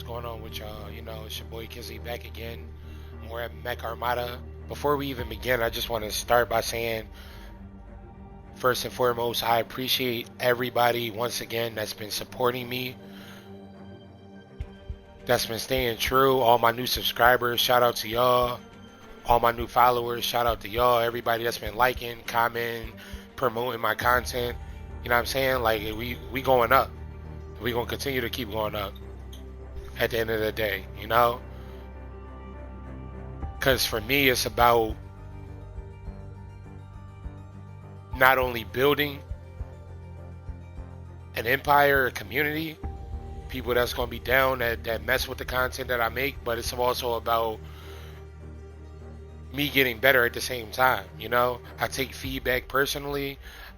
What's going on with y'all? You know, it's your boy Kizzy back again. We're at Mech Armada. Before we even begin, I just want to start by saying, first and foremost, I appreciate everybody once again that's been supporting me, that's been staying true. All my new subscribers, shout out to y'all. All my new followers, shout out to y'all. Everybody that's been liking, commenting, promoting my content. You know what I'm saying? Like, we going up. We gonna continue to keep going up at the end of the day, you know? Because for me, it's about not only building an empire, a community, people that's going to be down that mess with the content that I make, but it's also about me getting better at the same time, you know? I take feedback personally.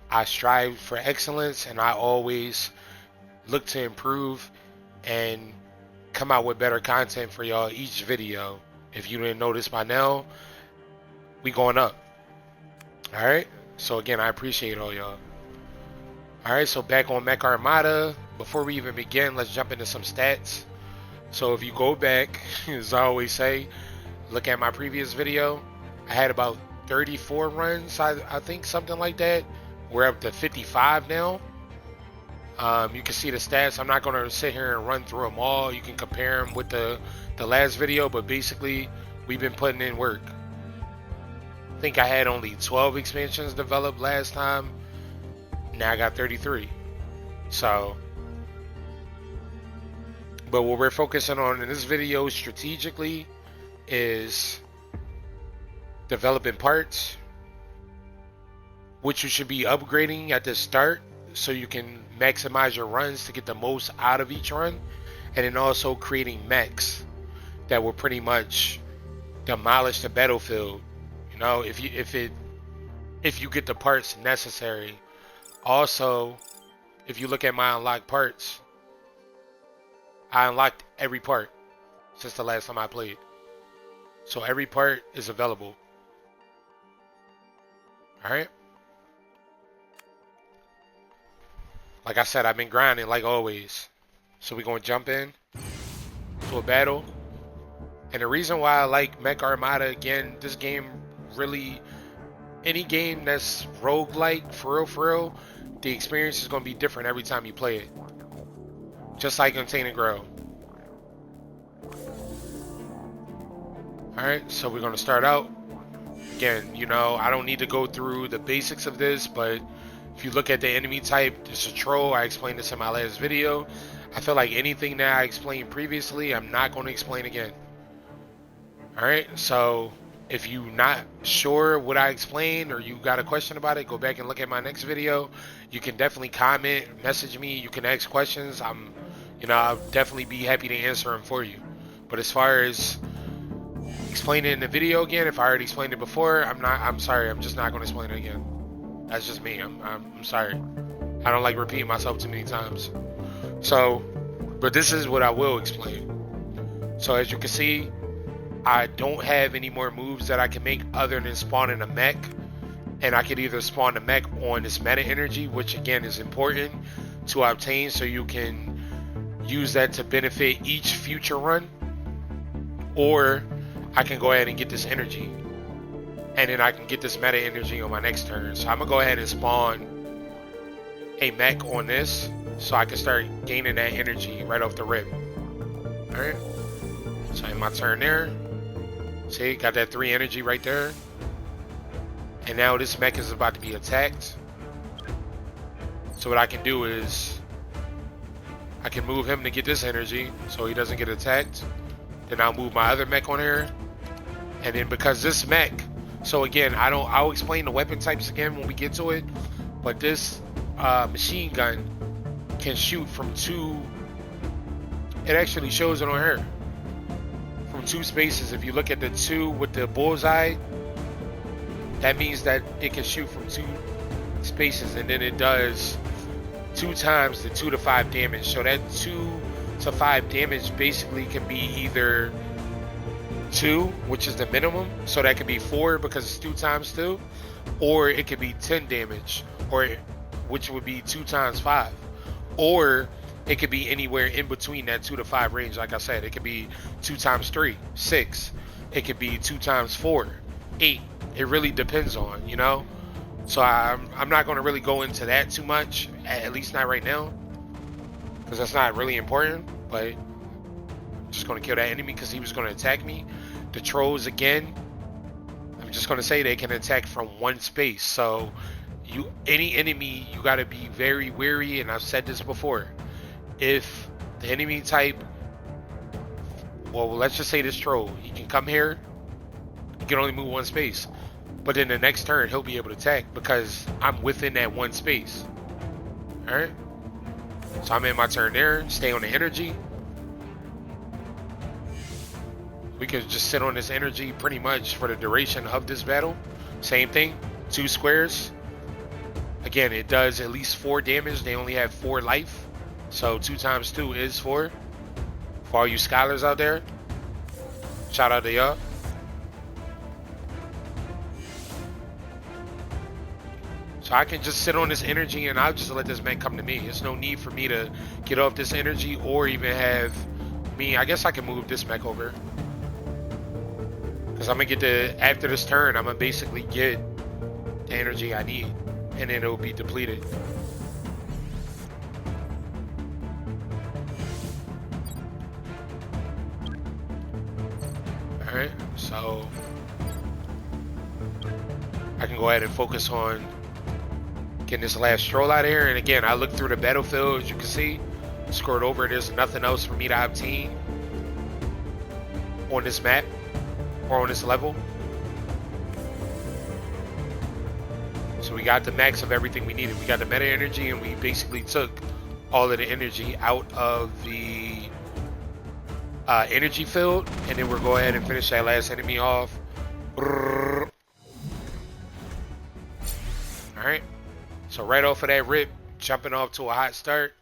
I strive for excellence, and I always look to improve and come out with better content for y'all each video. If you didn't notice by now, we going up. Alright? So again, I appreciate all y'all. Alright, so back on Mech Armada. Before we even begin, let's jump into some stats. So if you go back, as I always say, look at my previous video. I had about 34 runs, I think, something like that. We're up to 55 now. You can see the stats. I'm not going to sit here and run through them all. You can compare them with the last video, but basically we've been putting in work. I think I had only 12 expansions developed last time. Now I got 33. So, but what we're focusing on in this video strategically is developing parts, which you should be upgrading at the start so you can maximize your runs to get the most out of each run, and then also creating mechs that will pretty much demolish the battlefield, you know, if you get the parts necessary. Also, if you look at my unlocked parts, I unlocked every part since the last time I played, so every part is available. All right. Like I said, I've been grinding like always. So we're going to jump in to a battle. And the reason why I like Mech Armada, again, this game really, any game that's roguelike, for real, the experience is going to be different every time you play it. Just like Contain and Grow. Alright, so we're going to start out. Again, you know, I don't need to go through the basics of this, but if you look at the enemy type, it's a troll. I explained this in my last video. I feel like anything that I explained previously, I'm not going to explain again. Alright, so if you're not sure what I explained or you got a question about it, go back and look at my next video. You can definitely comment, message me. You can ask questions. I'll definitely be happy to answer them for you. But as far as explaining it in the video again, if I already explained it before, I'm sorry. I'm just not going to explain it again. That's just me. I'm sorry. I don't like repeating myself too many times. So, but this is what I will explain. So as you can see, I don't have any more moves that I can make other than spawning a mech. And I could either spawn a mech on this meta energy, which again is important to obtain so you can use that to benefit each future run. Or I can go ahead and get this energy, and then I can get this meta energy on my next turn. So I'm going to go ahead and spawn a mech on this so I can start gaining that energy right off the rip. Alright. So in my turn there, see, got that 3 energy right there. And now this mech is about to be attacked. So what I can do is I can move him to get this energy so he doesn't get attacked. Then I'll move my other mech on here. And then because this mech, so again, I'll explain the weapon types again when we get to it, but this machine gun can shoot from 2, it actually shows it on here, from 2 spaces. If you look at the 2 with the bullseye, that means that it can shoot from 2 spaces, and then it does 2 times the 2 to 5 damage. So that 2 to 5 damage basically can be either 2, which is the minimum, so that could be 4 because it's 2 times 2, or it could be 10 damage, or which would be 2 times 5, or It could be anywhere in between that 2 to 5 range. Like I said, it could be 2 times 3, 6. It could be 2 times 4, 8. It really depends on, you know. So I'm not going to really go into that too much, at least not right now, because that's not really important. But I'm just going to kill that enemy because he was going to attack me. The trolls, again, I'm just going to say they can attack from one space. So any enemy, you got to be very wary, and I've said this before. If the enemy type, well, let's just say this troll, he can come here, he can only move one space, but then the next turn he'll be able to attack because I'm within that one space. All right, so I'm in my turn there, stay on the energy. We can just sit on this energy pretty much for the duration of this battle. Same thing, 2 squares. Again, it does at least 4 damage. They only have 4 life, so 2 times 2 is 4. For all you scholars out there, shout out to y'all. So I can just sit on this energy and I'll just let this mech come to me. There's no need for me to get off this energy or even have me. I guess I can move this mech over, because I'm gonna get after this turn, I'm gonna basically get the energy I need, and then it'll be depleted. Alright, so I can go ahead and focus on getting this last troll out of here. And again, I look through the battlefield, as you can see, scrolled over, there's nothing else for me to obtain on this map or on this level. So we got the max of everything we needed. We got the meta energy, and we basically took all of the energy out of the energy field, and then we'll go ahead and finish that last enemy off. Alright, so right off of that rip, jumping off to a hot start.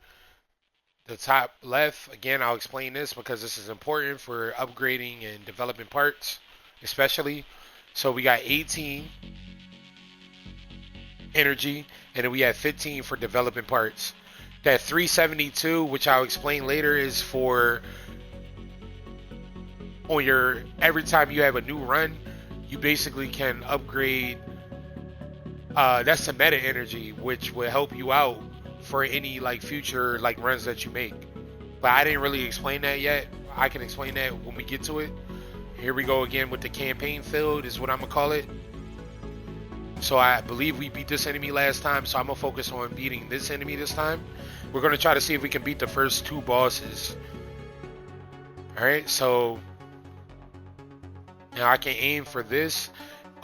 The top left, again, I'll explain this because this is important for upgrading and developing parts, especially. So we got 18 energy, and then we have 15 for developing parts. That 372, which I'll explain later, is for on your, every time you have a new run, you basically can upgrade. That's the meta energy, which will help you out for any like future like runs that you make. But I didn't really explain that yet. I can explain that when we get to it. Here we go again with the campaign field, is what I'm gonna call it. So I believe we beat this enemy last time, so I'm gonna focus on beating this enemy this time. We're gonna try to see if we can beat the first 2 bosses. Alright, so now I can aim for this.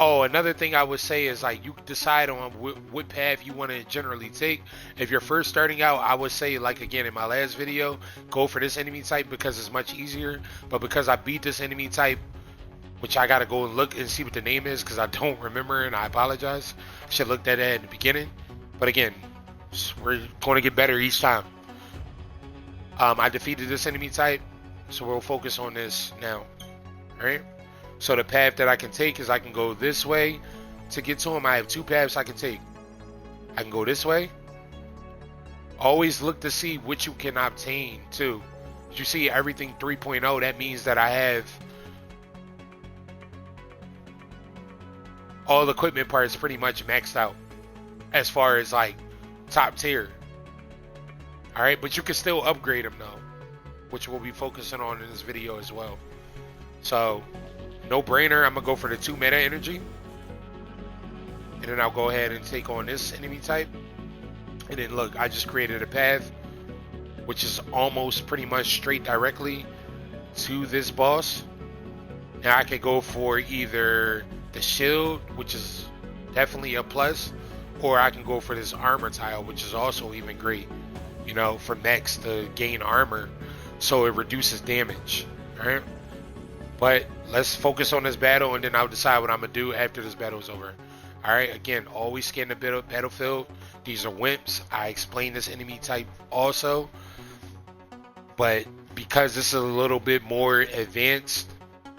Oh, another thing I would say is, like, you decide on what path you want to generally take. If you're first starting out, I would say, like, again, in my last video, go for this enemy type because it's much easier. But because I beat this enemy type, which I got to go and look and see what the name is because I don't remember, and I apologize. I should have looked at that in the beginning. But again, we're going to get better each time. I defeated this enemy type, so we'll focus on this now. All right? So the path that I can take is I can go this way to get to him. I have 2 paths I can take. I can go this way. Always look to see what you can obtain too. As you see everything 3.0, that means that I have all the equipment parts pretty much maxed out as far as like top tier. Alright, but you can still upgrade them though, which we'll be focusing on in this video as well. So no brainer, I'm gonna go for the 2 meta energy, and then I'll go ahead and take on this enemy type. And then look, I just created a path which is almost pretty much straight directly to this boss. Now I could go for either the shield, which is definitely a plus, or I can go for this armor tile, which is also even great, you know, for mechs to gain armor so it reduces damage. Alright, but let's focus on this battle, and then I'll decide what I'm gonna do after this battle is over. Alright, again, always scan the battlefield. These are wimps. I explained this enemy type also, but because this is a little bit more advanced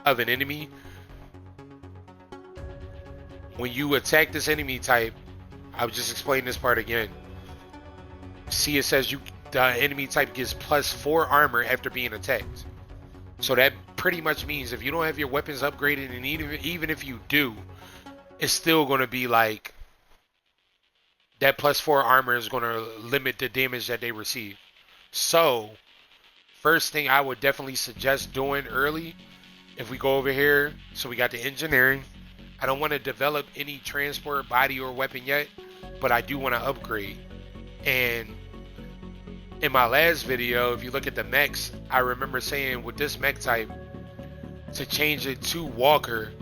of an enemy, when you attack this enemy type, I'll just explain this part again. See, it says the enemy type gets +4 armor after being attacked. So that pretty much means if you don't have your weapons upgraded, and even if you do, it's still going to be like that +4 armor is going to limit the damage that they receive. So first thing I would definitely suggest doing early, if we go over here, so we got the engineering. I don't want to develop any transport body or weapon yet, but I do want to upgrade. And in my last video, if you look at the mechs, I remember saying with this mech type to change it to walker,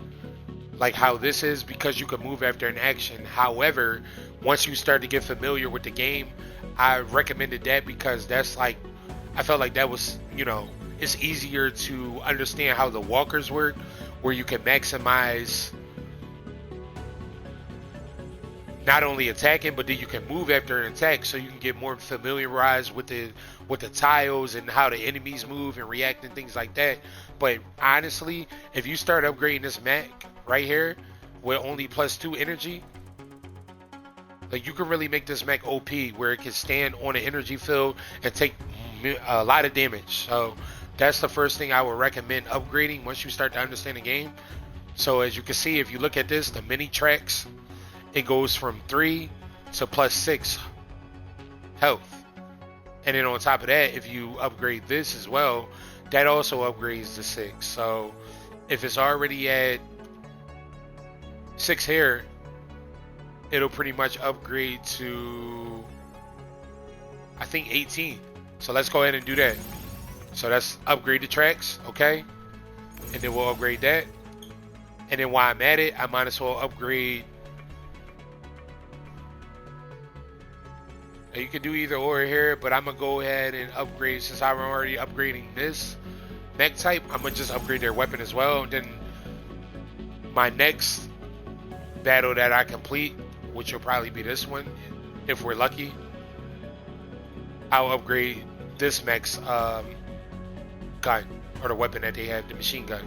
like how this is, because you can move after an action. However, once you start to get familiar with the game, I recommended that because that's like, I felt like that was, you know, it's easier to understand how the walkers work, where you can maximize not only attacking, but then you can move after an attack, so you can get more familiarized with the tiles and how the enemies move and react and things like that. But honestly, if you start upgrading this mech right here with only +2 energy, like you can really make this mech OP, where it can stand on an energy field and take a lot of damage. So that's the first thing I would recommend upgrading once you start to understand the game. So as you can see, if you look at this, the mini tracks, it goes from 3 to +6 health. And then on top of that, if you upgrade this as well, that also upgrades to 6. So if it's already at 6 here, it'll pretty much upgrade to, I think, 18. So let's go ahead and do that. So that's upgrade the tracks, okay? And then we'll upgrade that. And then while I'm at it, I might as well upgrade. Now you can do either or here, but I'm gonna go ahead and upgrade, since I'm already upgrading this mech type, I'm gonna just upgrade their weapon as well. And then my next battle that I complete, which will probably be this one, if we're lucky, I'll upgrade this mech's gun, or the weapon that they have, the machine gun.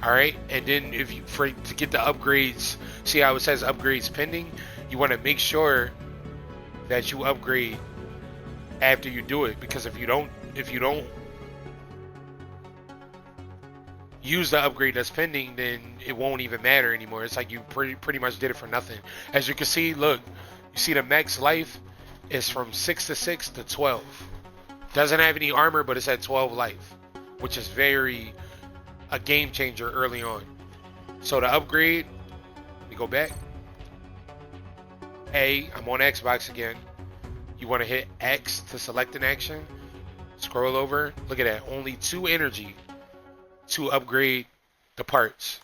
All right, and then if you, to get the upgrades, see how it says upgrades pending, you want to make sure that you upgrade after you do it, because if you don't use the upgrade that's pending, then it won't even matter anymore. It's like you pretty much did it for nothing. As you can see, look, you see the mech's life is from 6 to 6 to 12. Doesn't have any armor, but it's at 12 life, which is very a game changer early on. So to upgrade, we go back. I'm on Xbox again. You want to hit X to select an action. Scroll over. Look at that. Only 2 energy to upgrade the parts.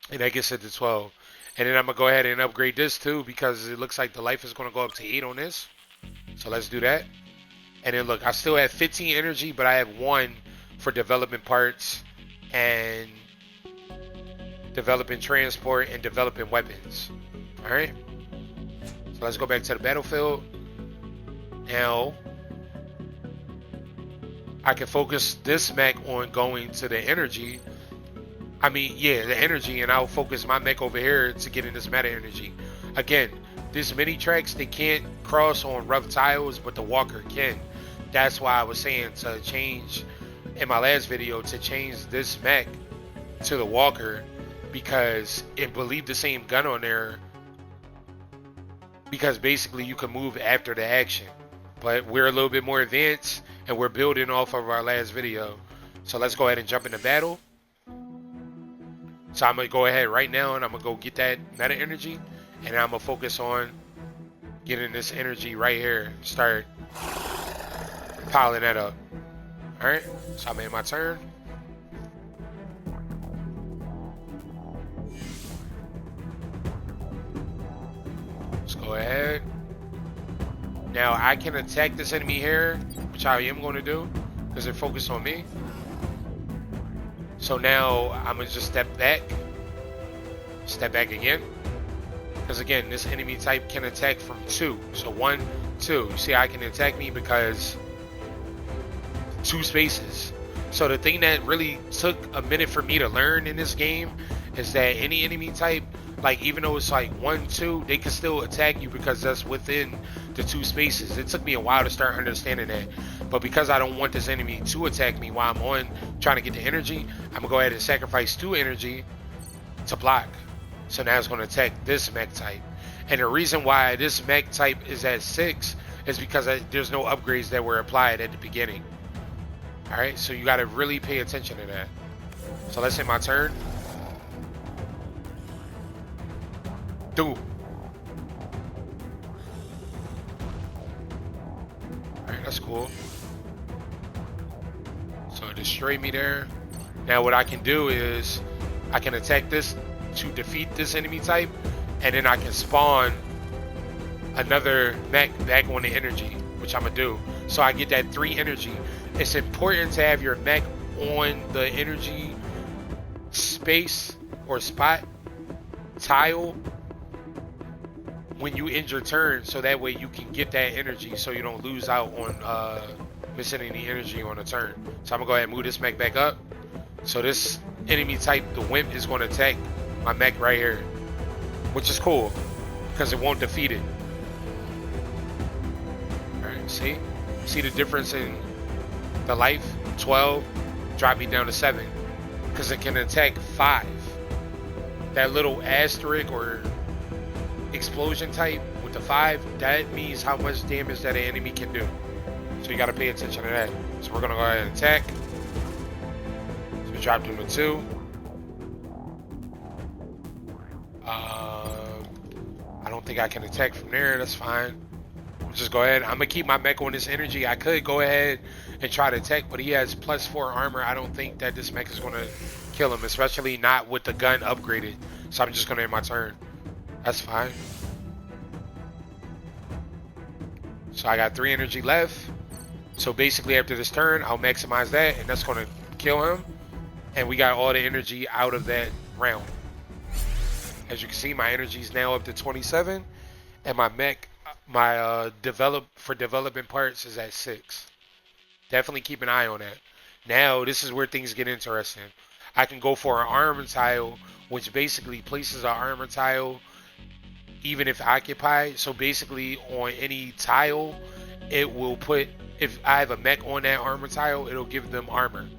And that gets it to 12. And then I'm going to go ahead and upgrade this too, because it looks like the life is going to go up to 8 on this. So let's do that. And then look, I still have 15 energy, but I have 1 for development parts and developing transport and developing weapons. Alright. So let's go back to the battlefield. Now, I can focus this mech on going to the energy. The energy, and I'll focus my mech over here to get in this meta energy. Again, these mini tracks, they can't cross on rough tiles, but the walker can. That's why I was saying to change, in my last video, to change this mech to the walker, because it will leave the same gun on there, because basically you can move after the action. But we're a little bit more advanced, and we're building off of our last video. So let's go ahead and jump into battle. So I'm going to go ahead right now, and I'm going to go get that meta energy, and I'm going to focus on getting this energy right here. Start piling that up. Alright, so I'm in my turn. Let's go ahead. Now I can attack this enemy here, which I am going to do, because they're focused on me. So now I'm going to just step back again. Because again, this enemy type can attack from 2. So 1, 2. You see, I can attack me because 2 spaces. So the thing that really took a minute for me to learn in this game is that any enemy type, like even though it's like 1, 2, they can still attack you, because that's within the two spaces. It took me a while to start understanding that, but because I don't want this enemy to attack me while I'm on trying to get the energy, I'm gonna go ahead and sacrifice 2 energy to block. So now it's gonna attack this mech type. And the reason why this mech type is at 6 is because there's no upgrades that were applied at the beginning. All right, so you got to really pay attention to that. So let's hit my turn. Do. All right, that's cool. So it destroyed me there. Now what I can do is I can attack this to defeat this enemy type, and then I can spawn another mech back on the energy, which I'm gonna do. So I get that 3 energy. It's important to have your mech on the energy space or spot tile when you end your turn, so that way you can get that energy, so you don't lose out on missing any energy on a turn. So I'm gonna go ahead and move this mech back up. So this enemy type, the Wimp, is gonna attack my mech right here, which is cool because it won't defeat it. All right, see the difference in the life? 12 drop me down to 7 because it can attack 5. That little asterisk or explosion type with the 5, that means how much damage that an enemy can do. So you got to pay attention to that. So we're gonna go ahead and attack. So we dropped him to 2. I don't think I can attack from there. That's fine. We'll just go ahead. I'm gonna keep my mech on this energy. I could go ahead and try to attack, but he has +4 armor. I don't think that this mech is gonna kill him, especially not with the gun upgraded. So I'm just gonna end my turn. That's fine. So I got 3 energy left. So basically after this turn, I'll maximize that, and that's gonna kill him. And we got all the energy out of that round. As you can see, my energy is now up to 27, and my mech, my development parts is at 6. Definitely keep an eye on that. Now this is where things get interesting. I can go for an armor tile, which basically places an armor tile even if occupied. So basically on any tile, it will put, if I have a mech on that armor tile, it'll give them armor.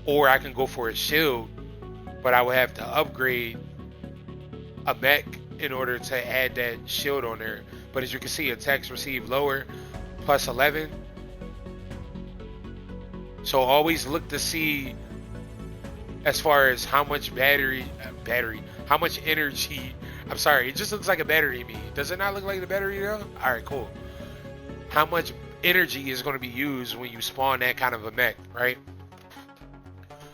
Or I can go for a shield, but I would have to upgrade a mech in order to add that shield on there. But as you can see, attacks received lower, +11. So always look to see as far as how much how much energy, I'm sorry, it just looks like a battery to me. Does it not look like the battery though? Alright, cool. How much energy is going to be used when you spawn that kind of a mech, right?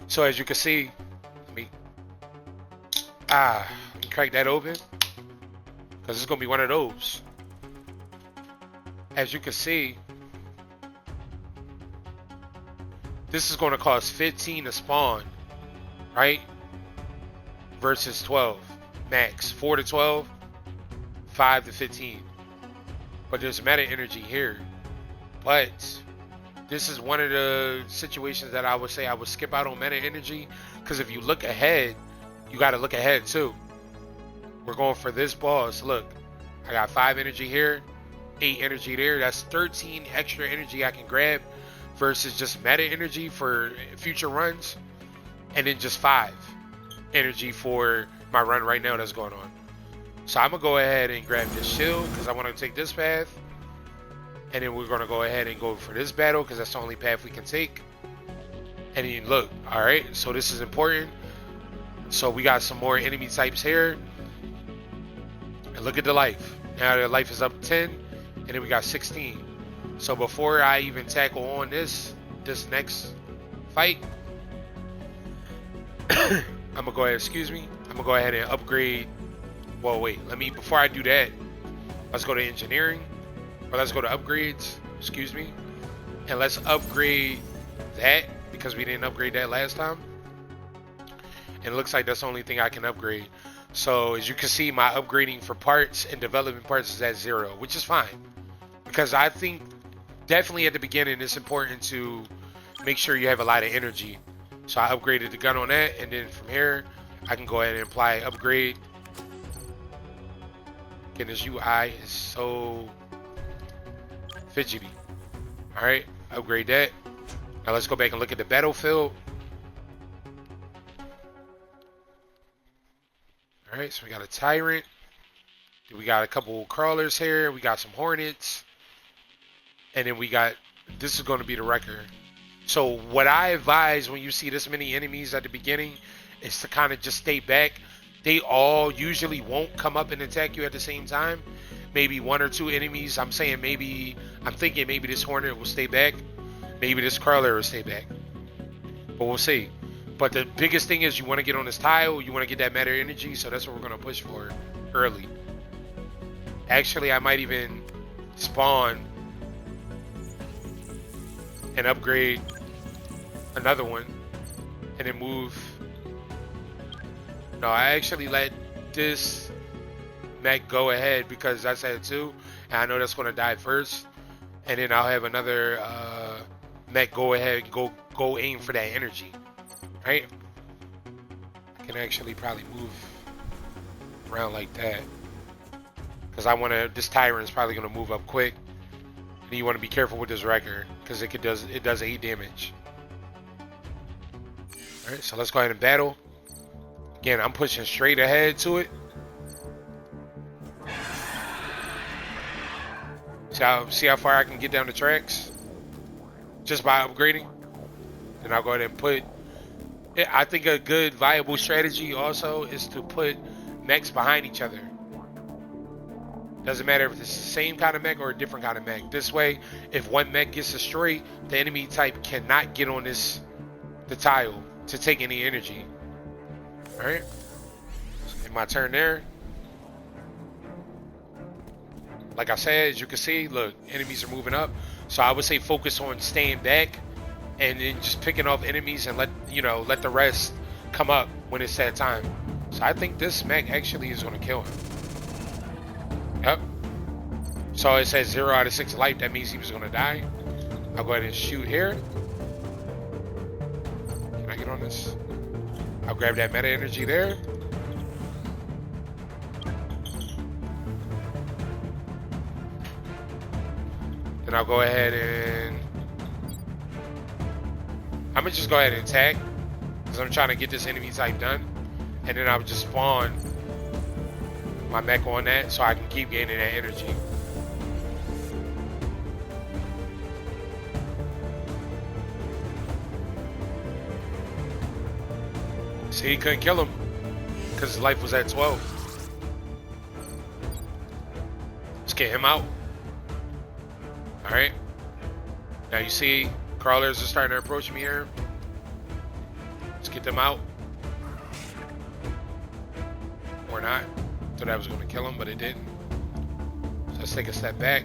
So as you can see, let me crack that open, because it's going to be one of those. As you can see, this is going to cost 15 to spawn, right? Versus 12 max. 4 to 12, 5 to 15. But there's meta energy here. But this is one of the situations that I would say I would skip out on meta energy, because if you look ahead, you got to look ahead too. We're going for this boss. Look, I got 5 energy here, 8 energy there. That's 13 extra energy I can grab versus just meta energy for future runs, and then just 5 energy for my run right now that's going on. So I'm gonna go ahead and grab this shield because I want to take this path, and then we're gonna go ahead and go for this battle because that's the only path we can take. And then look, all right, so this is important. So we got some more enemy types here, and look at the life. Now the life is up 10, and then we got 16. So before I even tackle on this next fight, I'm gonna go ahead, I'm gonna go ahead and upgrade. Well, wait, before I do that, let's go to engineering, or let's go to upgrades, and let's upgrade that, because we didn't upgrade that last time. And it looks like that's the only thing I can upgrade. So as you can see, my upgrading for parts and development parts is at 0, which is fine, because I think definitely at the beginning it's important to make sure you have a lot of energy. So I upgraded the gun on that, and then from here I can go ahead and apply upgrade. Again, this UI is so fidgety. All right, upgrade that. Now let's go back and look at the battlefield. All right, so we got a tyrant. We got a couple crawlers here. We got some hornets. And then we got, this is going to be the wrecker. So what I advise when you see this many enemies at the beginning is to kind of just stay back. They all usually won't come up and attack you at the same time. Maybe one or two enemies. I'm thinking maybe this hornet will stay back. Maybe this crawler will stay back. But we'll see. But the biggest thing is you want to get on this tile. You want to get that matter energy. So that's what we're going to push for early. Actually, I might even spawn and upgrade another one and then move. No, I actually let this mech go ahead because that's at 2 and I know that's going to die first, and then I'll have another mech go ahead and go aim for that energy, right? I can actually probably move around like that because I want to, this tyrant's probably going to move up quick, and you want to be careful with this wrecker because it does 8 damage. All right, so let's go ahead and battle. Again, I'm pushing straight ahead to it. See how far I can get down the tracks just by upgrading. And I'll go ahead and put, I think a good viable strategy also is to put mechs behind each other. Doesn't matter if it's the same kind of mech or a different kind of mech. This way, if one mech gets destroyed, the enemy type cannot get on the tile to take any energy. Alright, in my turn there. Like I said, as you can see, look, enemies are moving up. So I would say focus on staying back and then just picking off enemies and let the rest come up when it's that time. So I think this mech actually is going to kill him. Yep. So it says 0 out of 6 life. That means he was going to die. I'll go ahead and shoot here. Can I get on this? I'll grab that meta energy there. Then I'll go ahead and I'm gonna just go ahead and attack because I'm trying to get this enemy type done, and then I'll just spawn my mech on that so I can keep gaining that energy. See, he couldn't kill him because his life was at 12. Let's get him out. All right. Now you see crawlers are starting to approach me here. Let's get them out. Or not. Thought I was going to kill him, but it didn't. So let's take a step back.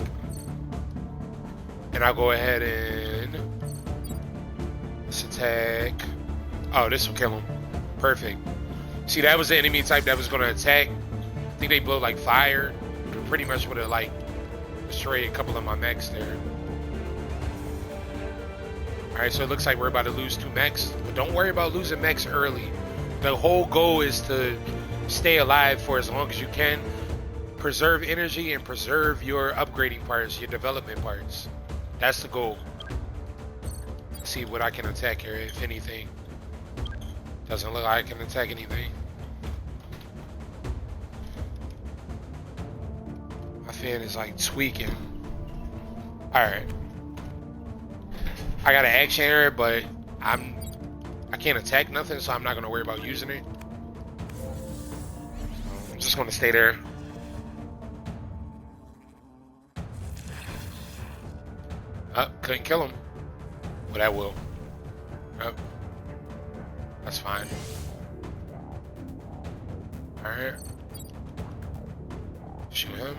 And I'll go ahead and let's attack. Oh, this will kill him. Perfect. See, that was the enemy type that was going to attack. I think they blow like fire. Pretty much would have like destroyed a couple of my mechs there. Alright, so it looks like we're about to lose 2 mechs. But don't worry about losing mechs early. The whole goal is to stay alive for as long as you can. Preserve energy and preserve your upgrading parts, your development parts. That's the goal. Let's see what I can attack here, if anything. Doesn't look like I can attack anything. My fan is like tweaking. Alright. I got an action area, but I can't attack nothing, so I'm not gonna worry about using it. I'm just gonna stay there. Couldn't kill him. But I will. That's fine. Alright. Shoot him.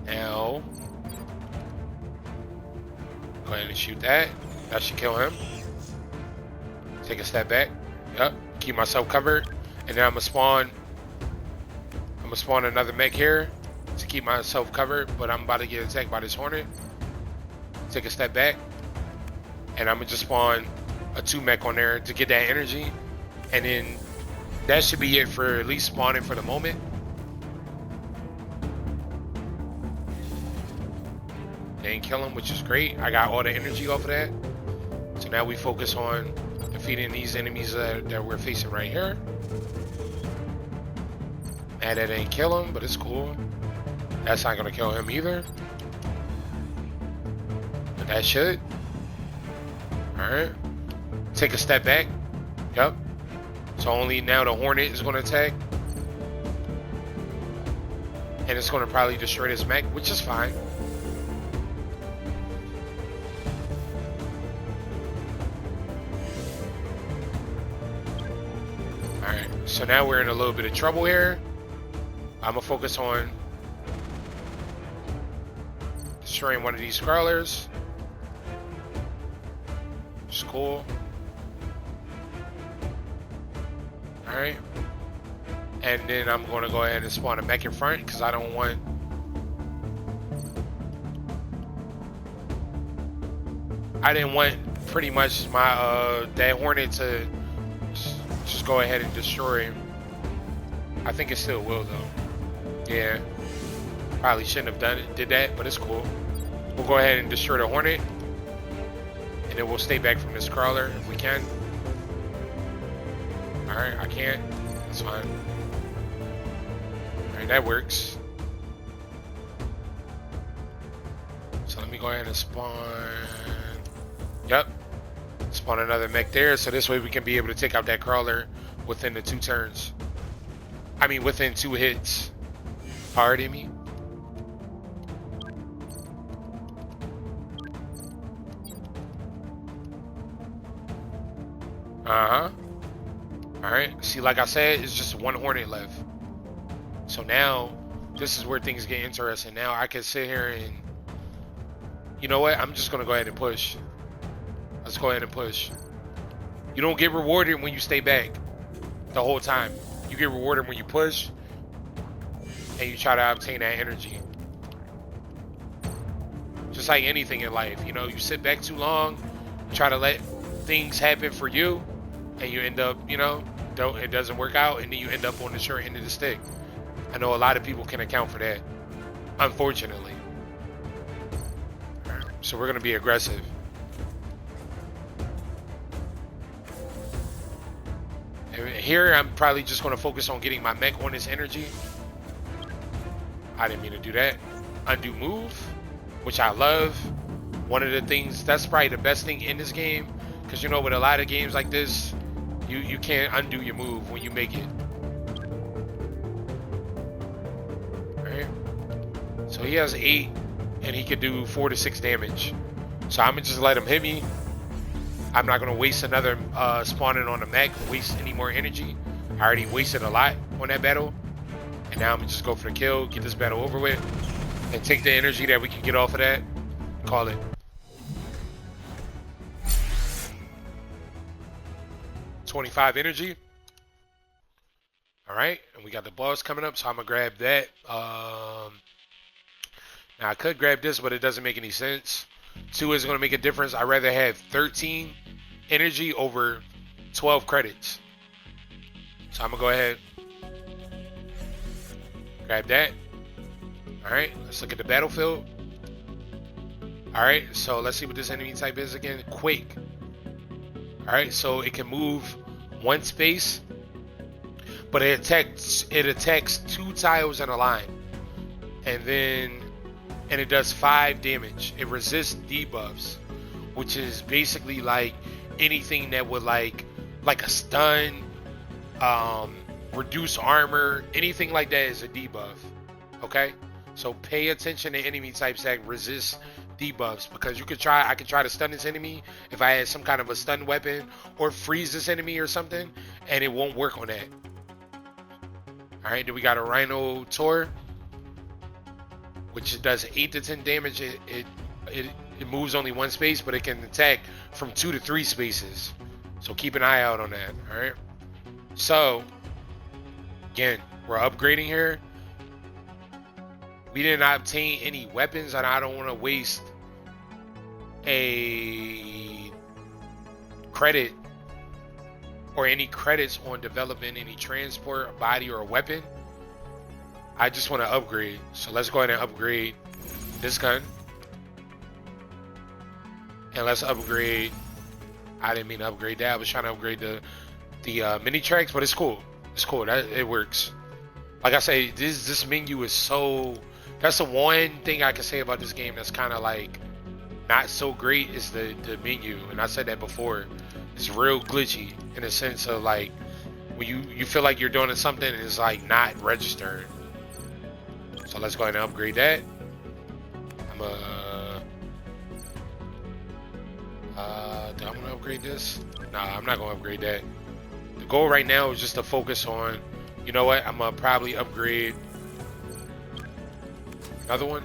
Now, go ahead and shoot that. That should kill him. Take a step back. Yep. Keep myself covered. And then I'm gonna spawn another mech here to keep myself covered, but I'm about to get attacked by this hornet. Take a step back. And I'm gonna just spawn a 2 mech on there to get that energy. And then that should be it for at least spawning for the moment. They didn't kill him, which is great. I got all the energy off of that. So now we focus on defeating these enemies that we're facing right here. And that didn't kill him, but it's cool. That's not gonna kill him either. But that should. Alright. Take a step back. Yep. So only now the Hornet is gonna attack. And it's gonna probably destroy this mech, which is fine. Alright, so now we're in a little bit of trouble here. I'm gonna focus on destroying one of these crawlers. Which is cool. Alright. And then I'm gonna go ahead and spawn a mech in front because I don't want didn't want pretty much my that Hornet to just go ahead and destroy him. I think it still will though. Yeah. Probably shouldn't have did that, but it's cool. We'll go ahead and destroy the Hornet. And then we'll stay back from this crawler if we can. Alright, I can't. That's fine. Alright, that works. So let me go ahead and spawn. Yep. Spawn another mech there, so this way we can be able to take out that crawler within the 2 turns. I mean, within 2 hits. Pardon me. Uh-huh. Alright, see, like I said, it's just 1 Hornet left. So now, this is where things get interesting. Now I can sit here and, you know what, I'm just gonna go ahead and push. Let's go ahead and push. You don't get rewarded when you stay back the whole time. You get rewarded when you push and you try to obtain that energy. Just like anything in life, you know, you sit back too long, try to let things happen for you, and you end up, you know, it doesn't work out, and then you end up on the short end of the stick. I know a lot of people can account for that, unfortunately. So we're gonna be aggressive. And here I'm probably just gonna focus on getting my mech on this energy. I didn't mean to do that. Undo move, which I love. One of the things, that's probably the best thing in this game, because you know, with a lot of games like this, you can't undo your move when you make it. Alright. So he has 8, and he could do 4 to 6 damage. So I'm gonna just let him hit me. I'm not gonna waste another spawning on the mech, waste any more energy. I already wasted a lot on that battle. And now I'm gonna just go for the kill, get this battle over with, and take the energy that we can get off of that, call it. 25 energy. Alright, and we got the boss coming up, so I'm gonna grab that. Now I could grab this, but it doesn't make any sense. 2 is gonna make a difference. I'd rather have 13 energy over 12 credits. So I'm gonna go ahead, grab that. Alright, let's look at the battlefield. Alright, so let's see what this enemy type is again. Quake. Alright, so it can move 1 space, but it attacks 2 tiles in a line. And it does 5 damage. It resists debuffs, which is basically like anything that would like a stun, reduce armor, anything like that is a debuff. Okay, so pay attention to enemy types that resist debuffs, because I could try to stun this enemy if I had some kind of a stun weapon, or freeze this enemy or something, and it won't work on that. All right, then we got a Rhino Tor, which does 8 to 10 damage. It moves only 1 space, but it can attack from 2 to 3 spaces. So keep an eye out on that. All right. So again, we're upgrading here. We didn't obtain any weapons, and I don't want to waste a credit or any credits on developing any transport, a body, or a weapon. I just want to upgrade. So let's go ahead and upgrade this gun. And let's upgrade. I didn't mean to upgrade that. I was trying to upgrade the mini tracks, but it's cool. It's cool. It works. Like I say, this menu is so. That's the one thing I can say about this game that's kind of like not so great is the menu. And I said that before. It's real glitchy in the sense of like when you feel like you're doing something and it's like not registered. So let's go ahead and upgrade that. Do I want to upgrade this? Nah, I'm not gonna upgrade that. The goal right now is just to focus on, you know what? I'm gonna probably upgrade another one.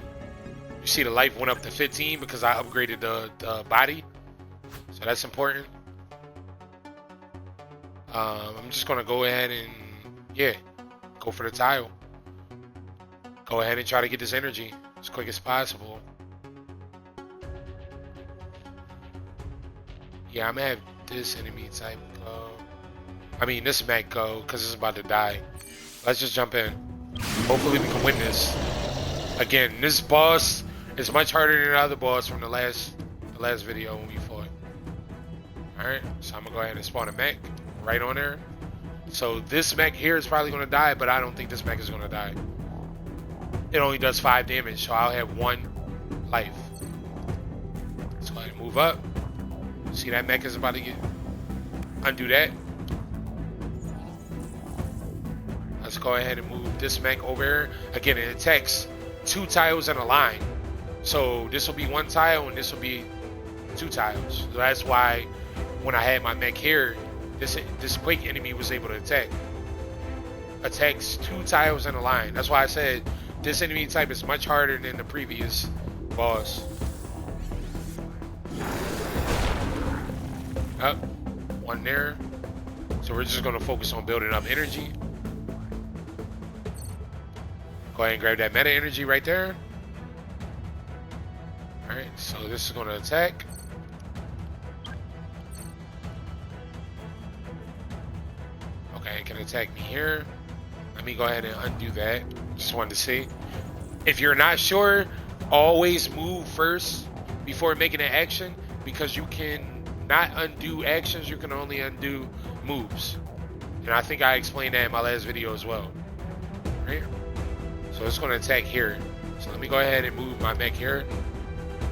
You see the life went up to 15 because I upgraded the body. So that's important. I'm just gonna go ahead and go for the tile. Go ahead and try to get this energy as quick as possible. Yeah, I'm gonna have this enemy type go. I mean, this mech go because it's about to die. Let's just jump in. Hopefully we can win this. Again, this boss is much harder than the other boss from the last video when we fought. Alright, so I'm gonna go ahead and spawn a mech right on there. So this mech here is probably gonna die, but I don't think this mech is gonna die. It only does 5 damage, so I'll have 1 life. Let's go ahead and move up. See that mech is about to undo that. Let's go ahead and move this mech over here. Again, it attacks 2 tiles in a line. So this will be 1 tile and this will be 2 tiles. So that's why when I had my mech here, this Quake enemy was able to attack. Attacks 2 tiles in a line. That's why I said this enemy type is much harder than the previous boss. Up, 1 there. So we're just gonna focus on building up energy. Go ahead and grab that meta energy right there. Alright, so this is gonna attack. Okay, it can attack me here. Let me go ahead and undo that. Just wanted to see. If you're not sure, always move first before making an action, because you can not undo actions, you can only undo moves. And I think I explained that in my last video as well. Right? So it's going to attack here. So let me go ahead and move my mech here.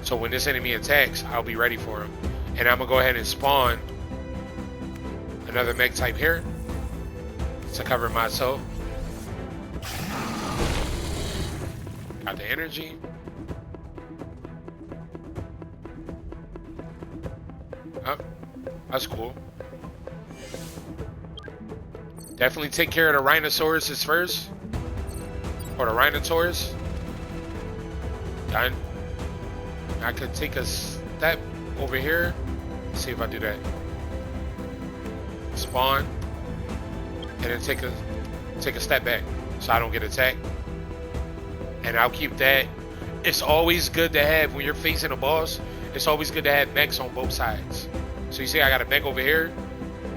So when this enemy attacks, I'll be ready for him. And I'm going to go ahead and spawn another mech type here to cover myself. Got the energy. Oh, that's cool. Definitely take care of the rhinosauruses first. Or the rhinotaurus. Done. I could take a step over here. Let's see if I do that. Spawn. And then take a step back so I don't get attacked. And I'll keep that. It's always good to have, when you're facing a boss, it's always good to have mechs on both sides. So you see I got a mech over here,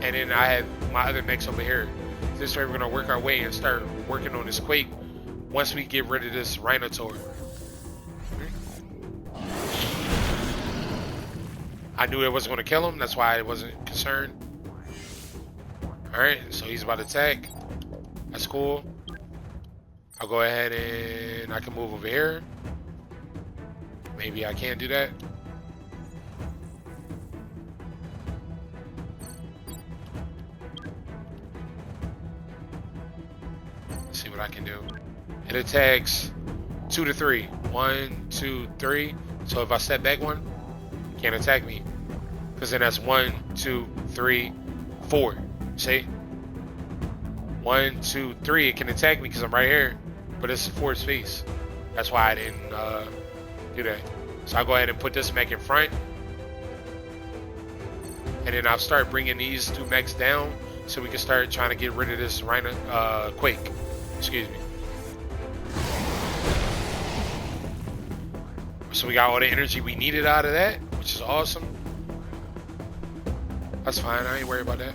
and then I have my other mechs over here. This way we're gonna work our way and start working on this Quake once we get rid of this Rhinotaur. I knew it wasn't gonna kill him, that's why I wasn't concerned. Alright, so he's about to attack. That's cool. I'll go ahead and I can move over here. Maybe I can't do that. Let's see what I can do. It attacks 2 to 3. 1, 2, 3. So if I step back 1, it can't attack me. Because then that's 1, 2, 3, 4. See? 1, 2, 3. It can attack me because I'm right here. But it's 4 space. That's why I didn't do that. So I'll go ahead and put this mech in front. And then I'll start bringing these 2 mechs down so we can start trying to get rid of this Quake. Excuse me. So we got all the energy we needed out of that, which is awesome. That's fine. I ain't worried about that.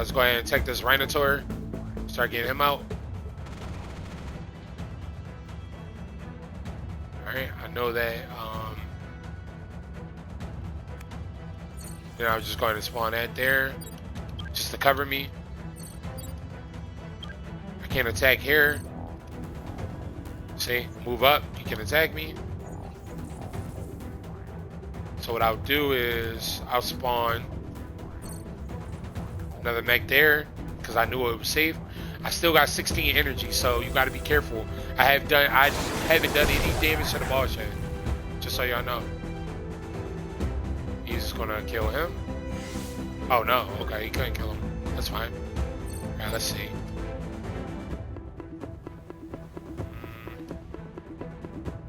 let's go ahead and take this Rhinotaur. Start getting him out. Alright, I know that. Then I was just going to spawn that there. Just to cover me. I can't attack here. See, move up, he can attack me. So what I'll do is I'll spawn another mech there because I knew it was safe. I still got 16 energy, so you got to be careful. I haven't done any damage to the boss yet, just so y'all know. He's gonna kill him. Oh no, okay, he couldn't kill him. That's fine. All right, let's see.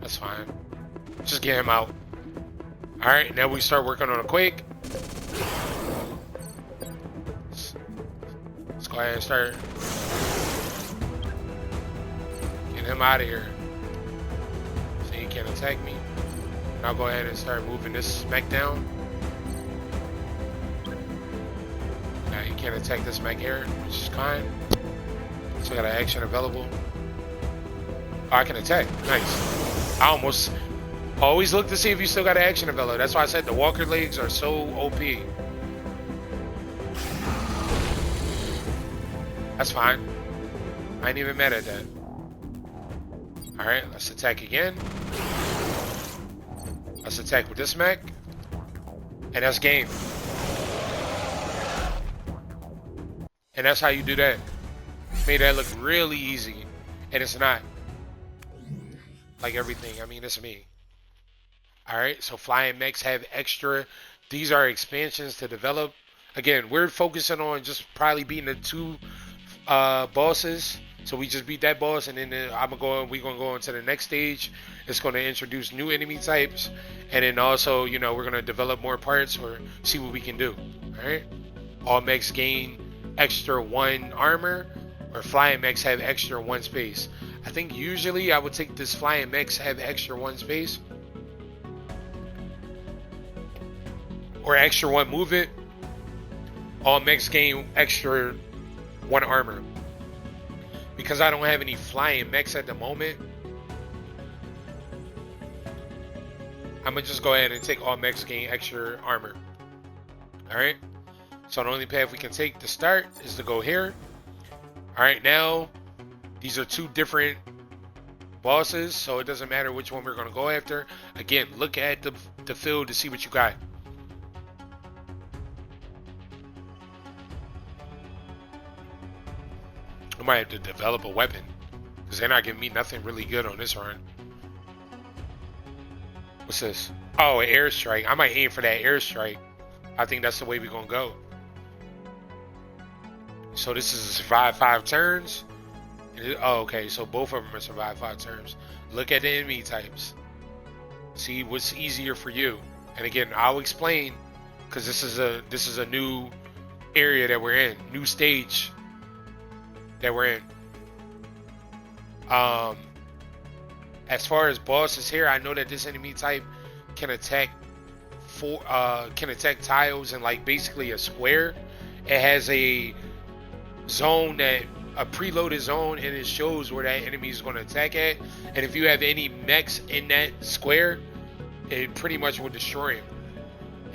That's fine. Just get him out. All right, now we start working on a quake. Let's go ahead and start getting him out of here so he can't attack me. And I'll go ahead and start moving this mech down. Now he can't attack this mech here, which is fine. So I got an action available. Oh, I can attack. Nice. I always look to see if you still got an action available. That's why I said the walker legs are so OP. That's fine. I ain't even mad at that. Alright, let's attack again. Let's attack with this mech. And that's game. And that's how you do that. Made that look really easy. And it's not. Like everything. I mean, it's me. Alright, so flying mechs have extra. These are expansions to develop. Again, we're focusing on just probably beating the two bosses. So we just beat that boss, and then we're gonna go into the next stage. It's gonna introduce new enemy types, and then also, you know, we're gonna develop more parts or see what we can do. Alright? All mechs gain extra 1 armor, or flying mechs have extra 1 space. I think usually I would take this flying mechs have extra 1 space. Or extra 1 movement. All mechs gain extra 1 armor. Because I don't have any flying mechs at the moment, I'm gonna just go ahead and take all mechs gain extra armor. Alright? So the only path we can take to start is to go here. Alright, now these are 2 different bosses, so it doesn't matter which one we're gonna go after. Again, look at the field to see what you got. I might have to develop a weapon because they're not giving me nothing really good on this run. What's this? Oh, an airstrike. I might aim for that airstrike. I think that's the way we're gonna go. So this is a survive 5 turns. Oh, okay. So both of them are survive 5 turns. Look at the enemy types. See what's easier for you. And again, I'll explain because this is a new area that we're in, new stage that we're in. As far as bosses here, I know that this enemy type can attack tiles in like basically a square. It has a zone, that a preloaded zone, and it shows where that enemy is going to attack at. And if you have any mechs in that square, it pretty much will destroy him.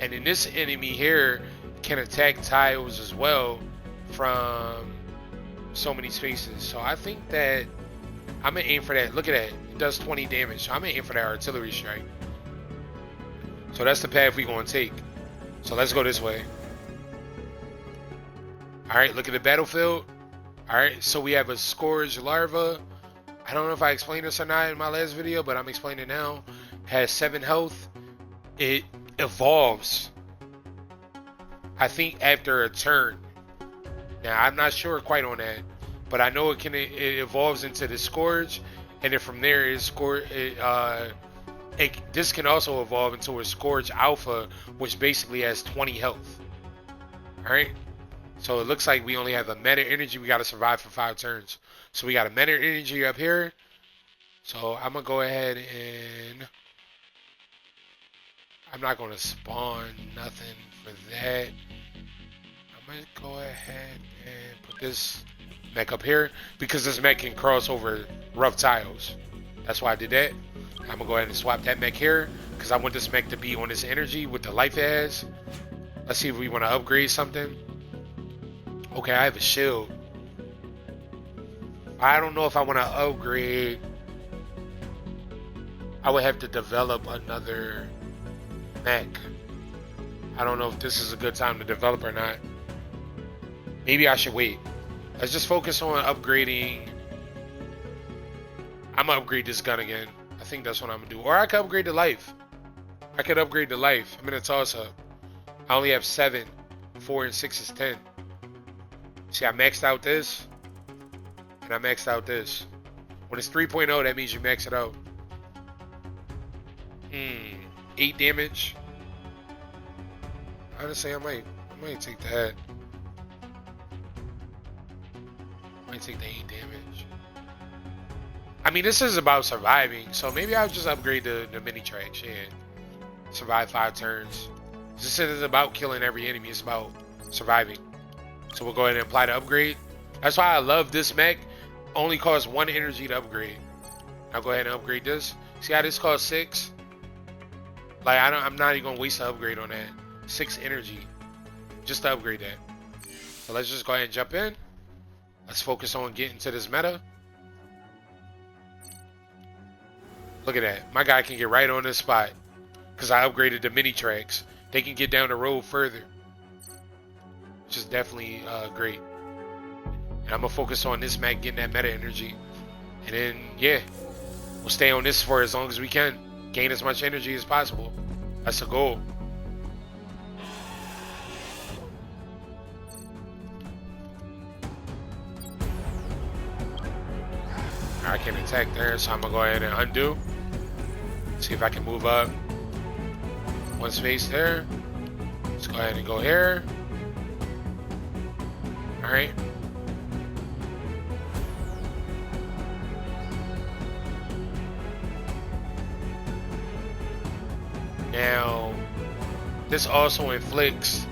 And then this enemy here can attack tiles as well from so many spaces. So I think that I'm gonna aim for that. Look at that, it does 20 damage. So I'm gonna aim for that artillery strike. So that's the path we're gonna take. So let's go this way. Alright, look at the battlefield. Alright, so we have a Scourge larva. I don't know if I explained this or not in my last video, but I'm explaining it now. Has 7 health. It evolves, I think, after a turn. Now, I'm not sure quite on that, but I know it evolves into the Scourge, and then from there, this can also evolve into a Scourge Alpha, which basically has 20 health. Alright? So it looks like we only have a meta energy. We got to survive for 5 turns. So we got a meta energy up here. So I'm going to go ahead and I'm not going to spawn nothing for that. I'm gonna go ahead and put this mech up here because this mech can cross over rough tiles. That's why I did that. I'm gonna go ahead and swap that mech here because I want this mech to be on this energy with the life it has. Let's see if we want to upgrade something. Okay, I have a shield. I don't know if I want to upgrade. I would have to develop another mech. I don't know if this is a good time to develop or not. Maybe I should wait. Let's just focus on upgrading. I'm gonna upgrade this gun again. I think that's what I'm gonna do. Or I could upgrade the life. I could upgrade the life. I'm in a toss up. I only have 7. 4 and 6 is 10. See, I maxed out this. And I maxed out this. When it's 3.0, that means you max it out. 8 damage. I would say I might take that. I might take the 8 damage. I mean, this is about surviving, so maybe I'll just upgrade the mini tracks. Yeah. Survive 5 turns. This isn't about killing every enemy, it's about surviving. So we'll go ahead and apply the upgrade. That's why I love this mech. Only costs 1 energy to upgrade. I'll go ahead and upgrade this. See how this costs 6? Like, I'm not even gonna waste an upgrade on that. 6 energy. Just to upgrade that. So let's just go ahead and jump in. Let's focus on getting to this meta. Look at that. My guy can get right on this spot. Because I upgraded the mini tracks. They can get down the road further. Which is definitely great. And I'm going to focus on this mech getting that meta energy. And then, yeah. We'll stay on this for as long as we can. Gain as much energy as possible. That's the goal. I can attack there, so I'm going to go ahead and undo. See if I can move up 1 space there. Let's go ahead and go here. Alright. Now, this also inflicts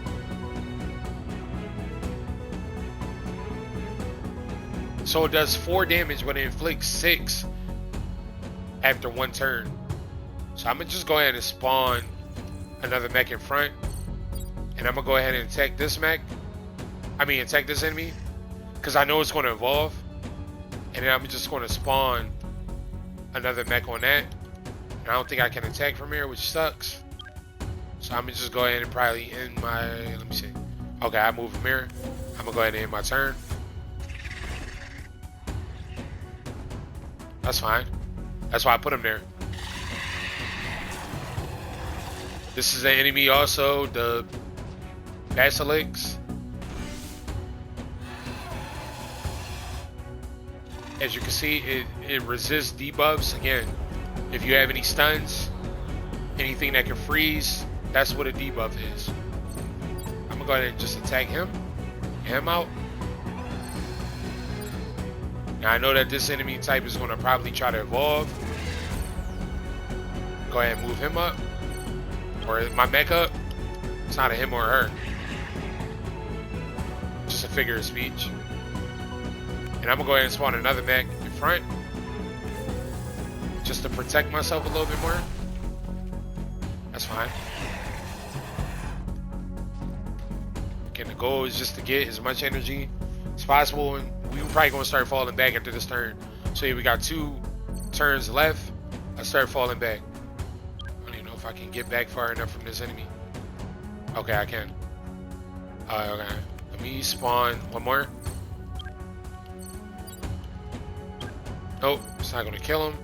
so it does 4 damage, but it inflicts 6 after 1 turn. So I'm gonna just go ahead and spawn another mech in front, and I'm gonna go ahead and attack this mech. Attack this enemy, because I know it's gonna evolve, and then I'm just gonna spawn another mech on that. And I don't think I can attack from here, which sucks. So I'm gonna just go ahead and probably end my. Let me see. Okay, I move from here. I'm gonna go ahead and end my turn. That's fine. That's why I put him there. This is an enemy also, the Basilics. As you can see, it resists debuffs. Again, if you have any stuns, anything that can freeze, that's what a debuff is. I'm gonna go ahead and just attack him. Get him out. Now I know that this enemy type is gonna probably try to evolve. Go ahead and move him up. Or my mech up. It's not a him or a her. Just a figure of speech. And I'm gonna go ahead and spawn another mech in front. Just to protect myself a little bit more. That's fine. Again, the goal is just to get as much energy as possible, and we're probably gonna start falling back after this turn. So yeah, we got 2 turns left. Let's start falling back. I don't even know if I can get back far enough from this enemy. Okay, I can. Okay. Let me spawn one more. Nope, it's not gonna kill him.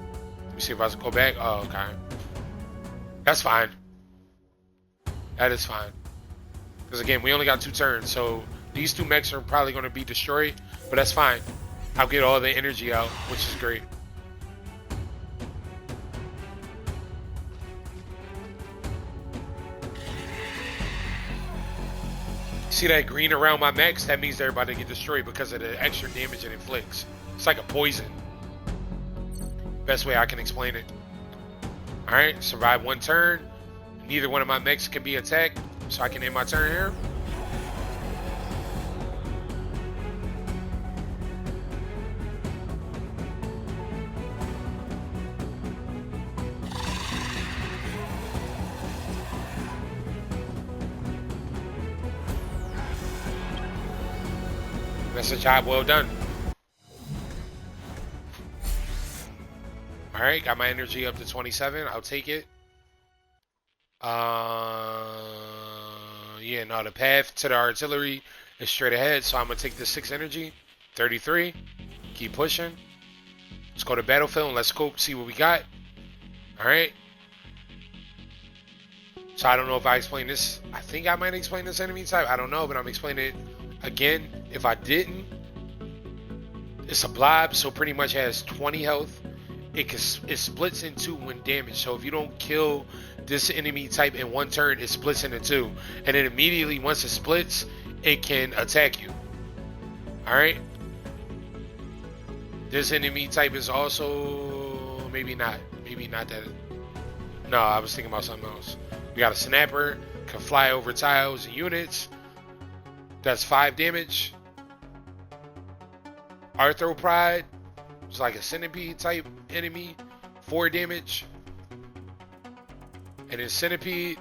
Let me see if I can go back. Oh, okay. That's fine. That is fine. Because again, we only got 2 turns, so these 2 mechs are probably gonna be destroyed, but that's fine. I'll get all the energy out, which is great. See that green around my mechs? That means they're about to get destroyed because of the extra damage it inflicts. It's like a poison. Best way I can explain it. Alright, survive 1 turn. Neither one of my mechs can be attacked, so I can end my turn here. That's a job well done. All right, got my energy up to 27. I'll take it. Yeah, no, the path to the artillery is straight ahead, so I'm gonna take the 6 energy. 33. Keep pushing. Let's go to battlefield and let's scope, see what we got. All right. So I don't know if I explained this. I think I might explain this enemy type. I don't know, but I'm explaining it again. If I didn't, it's a blob, so pretty much has 20 health. It splits in 2 when damaged. So if you don't kill this enemy type in 1 turn, it splits into 2, and then immediately once it splits, it can attack you. All right. This enemy type is also maybe not that. No, I was thinking about something else. We got a snapper, can fly over tiles and units. That's 5 damage. Arthropod, it's like a centipede type enemy, 4 damage. And then centipede.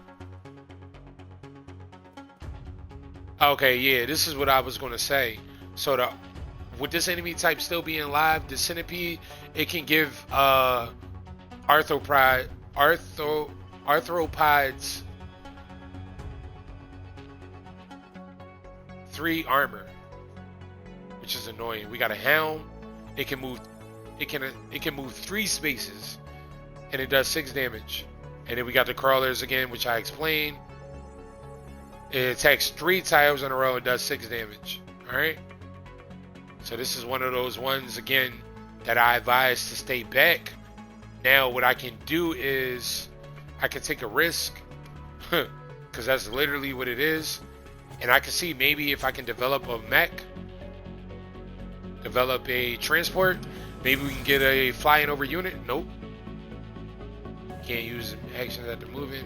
Okay, yeah, this is what I was gonna say. So with this enemy type still being live, the centipede, it can give arthropods 3 armor, which is annoying. We got a helm. It can move 3 spaces, and it does 6 damage. And then we got the crawlers again, which I explained. It attacks 3 tiles in a row and does 6 damage. All right. So this is one of those ones again that I advise to stay back. Now what I can do is I can take a risk, because that's literally what it is. And I can see maybe if I can develop a mech, develop a transport, maybe we can get a flying over unit. Nope. Can't use actions after moving.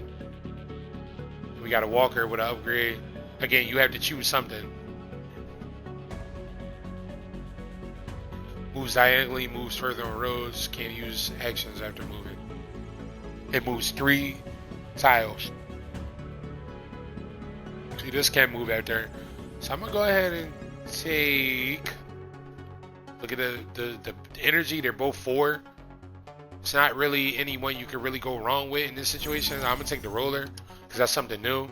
We got a walker with an upgrade. Again, you have to choose something. Moves diagonally, moves further on roads, can't use actions after moving. It moves 3 tiles. See, this can't move out there. So I'm gonna go ahead and take, look at the energy, they're both 4. It's not really anyone you can really go wrong with in this situation. I'm gonna take the roller because that's something new.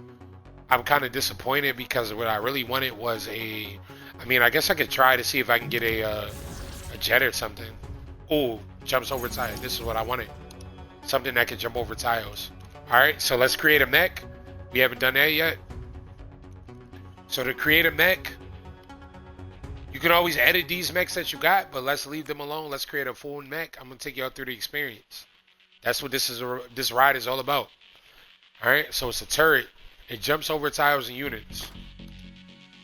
I'm kind of disappointed because what I really wanted was I guess I could try to see if I can get a jet or something. Oh, jumps over tiles. This is what I wanted. Something that can jump over tiles. All right, so let's create a mech. We haven't done that yet. So to create a mech, you can always edit these mechs that you got, but let's leave them alone. Let's create a full mech. I'm gonna take y'all through the experience. That's what this ride is all about. All right, so it's a turret. It jumps over tiles and units,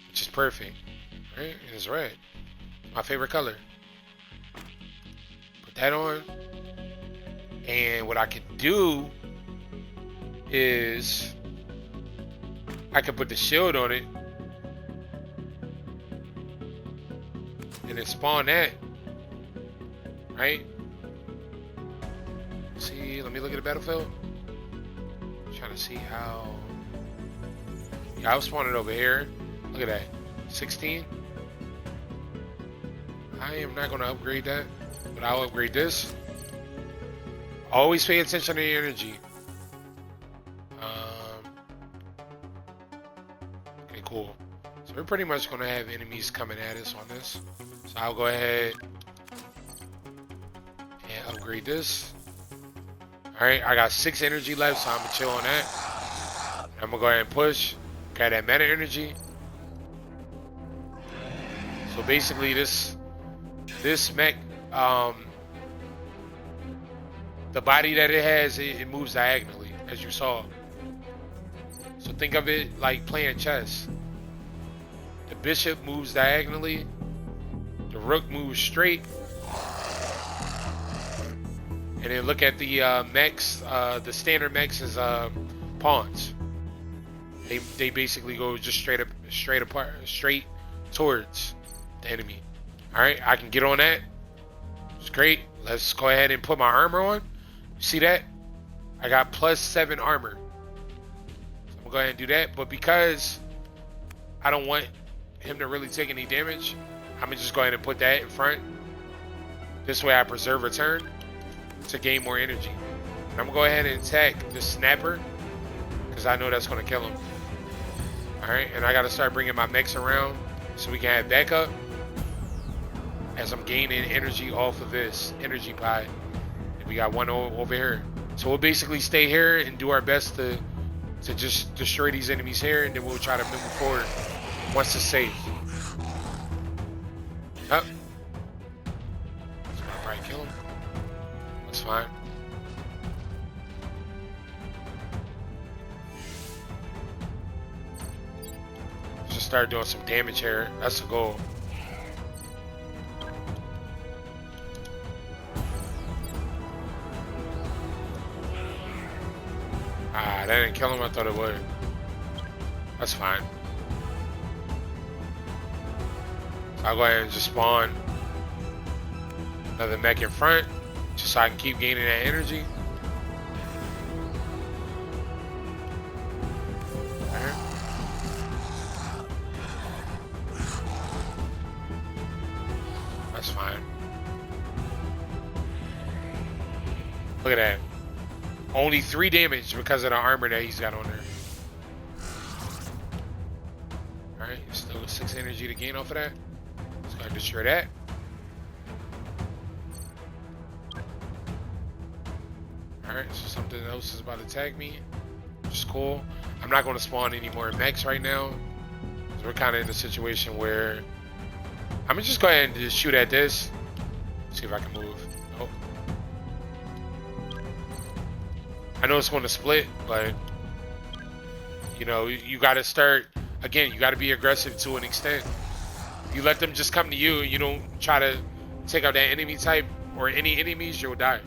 which is perfect. All right, and it's red. My favorite color. Put that on. And what I can do is I can put the shield on it and then spawn that, right? See, let me look at the battlefield. I'm trying to see how. Yeah, I'll spawn it over here. Look at that, 16. I am not going to upgrade that, but I'll upgrade this. Always pay attention to the energy. Okay, cool. So we're pretty much going to have enemies coming at us on this. So I'll go ahead and upgrade this. Alright, I got 6 energy left, so I'm going to chill on that. I'm going to go ahead and push. Got that meta energy. So basically this mech, the body that it has, it moves diagonally, as you saw. So think of it like playing chess. The bishop moves diagonally, the rook moves straight, and then look at the mechs. The standard mechs is pawns. They basically go just straight towards the enemy. All right, I can get on that. It's great. Let's go ahead and put my armor on. See that? I got +7 armor. So I'm gonna go ahead and do that. But because I don't want him to really take any damage, I'm gonna just go ahead and put that in front. This way I preserve a turn to gain more energy. And I'm gonna go ahead and attack the snapper because I know that's gonna kill him. Alright, and I gotta start bringing my mechs around so we can have backup as I'm gaining energy off of this energy pie. And we got one over here. So we'll basically stay here and do our best to just destroy these enemies here, and then we'll try to move forward once it's safe. Up. It's gonna probably kill him. That's fine. Just start doing some damage here. That's the goal. Ah, that didn't kill him. I thought it would. That's fine. I'll go ahead and just spawn another mech in front, just so I can keep gaining that energy. Alright. That's fine. Look at that. Only 3 damage because of the armor that he's got on there. Alright, still 6 energy to gain off of that. Let's go ahead and destroy that. Alright, so something else is about to tag me, which is cool. I'm not going to spawn any more mechs right now. We're kind of in a situation where I'm going to just go ahead and just shoot at this. See if I can move. Nope. I know it's going to split, but you know, you got to start again. You got to be aggressive to an extent. You let them just come to you. You don't try to take out that enemy type or any enemies. You'll die.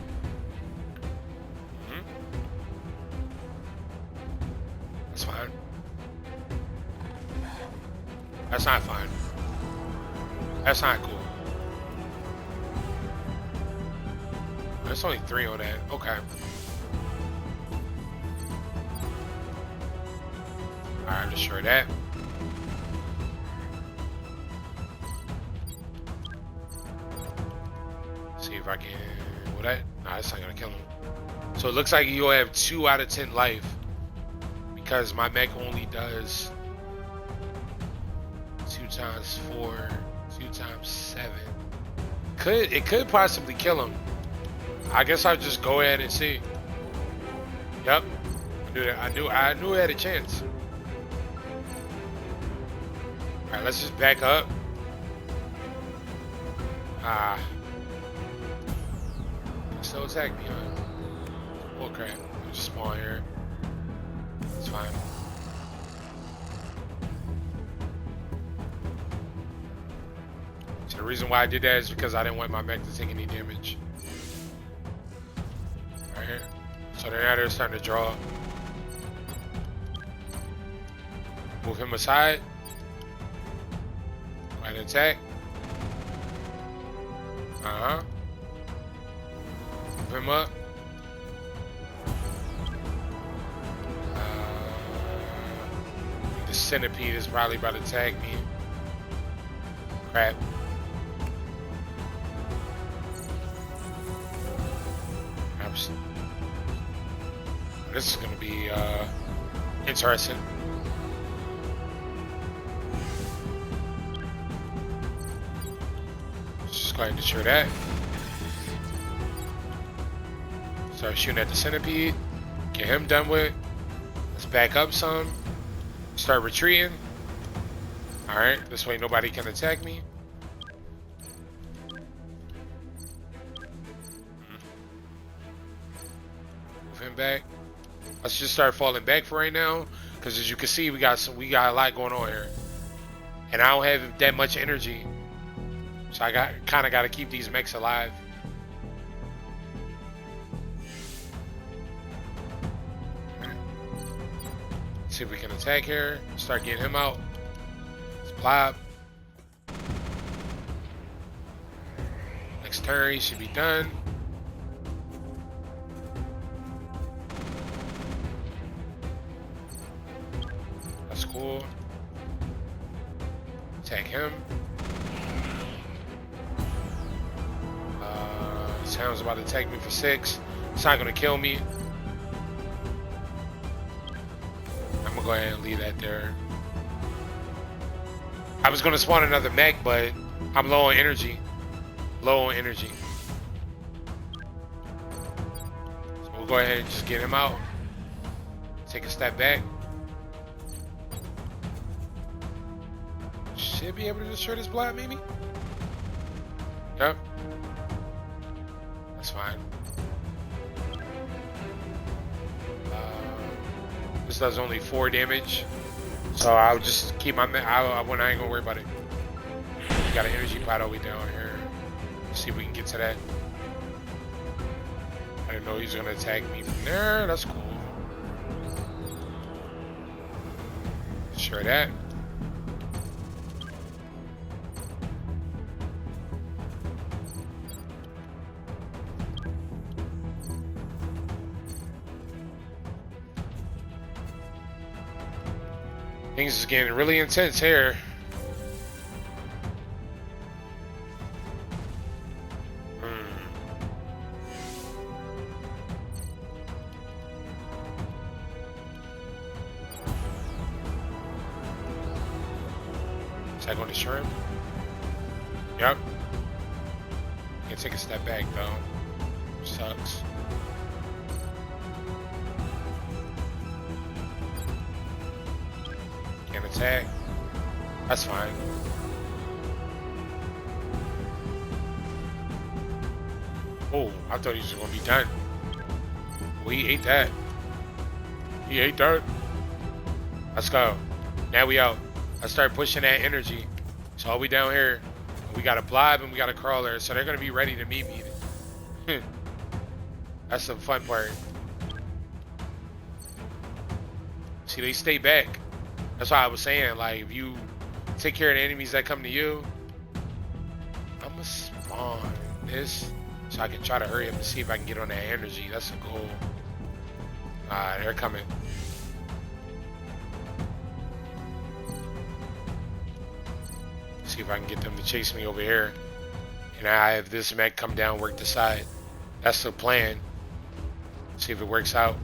That's fine. That's not fine. That's not cool. There's only 3 on that. Okay. Alright, destroy that. See if I can. Will that? Nah, that's not gonna kill him. So it looks like you'll have 2 out of 10 life because my mech only does 2 times 4, 2 times 7. It could possibly kill him. I guess I'll just go ahead and see. Yep. I knew that. I knew it had a chance. Alright, let's just back up. Still attack me, huh? Oh crap. I'll just spawn here. It's fine. So the reason why I did that is because I didn't want my mech to take any damage. Right here. So now they're starting to draw. Move him aside. Right, attack. Move him up. The centipede is probably about to tag me. Crap. This is gonna be interesting. Just go ahead and destroy that. Start shooting at the centipede. Get him done with. Let's back up some. Start retreating. Alright, this way nobody can attack me. Move him back. Let's just start falling back for right now, because as you can see, we got a lot going on here, and I don't have that much energy, so I kind of got to keep these mechs alive. Let's see if we can attack here. Start getting him out. Let's plop. Next turn, he should be done. That's cool. Attack him. Sounds about to attack me for 6. It's not gonna kill me. I'm gonna go ahead and leave that there. I was gonna spawn another mech, but I'm low on energy. Low on energy. So we'll go ahead and just get him out. Take a step back. Should be able to destroy this block, maybe? Yep. That's fine. This does only 4 damage. So I'll just keep my... I ain't gonna worry about it. We got an energy pot over down here. Let's see if we can get to that. I didn't know he was gonna attack me from there. That's cool. Sure that. Things is getting really intense here. Is that going to shrimp? Yep. Can't take a step back though. Sucks. Can't attack. That's fine. Oh, I thought he was going to be done. Well, he ate that. He ate that. Let's go. Now we out. Let's start pushing that energy. So all we down here. We got a blob and we got a crawler. So they're going to be ready to meet me. That's the fun part. See, they stay back. That's why I was saying, like, if you take care of the enemies that come to you, I'm going to spawn this so I can try to hurry up and see if I can get on that energy. That's the goal. They're coming. See if I can get them to chase me over here. And I have this mech come down, work the side. That's the plan. See if it works out.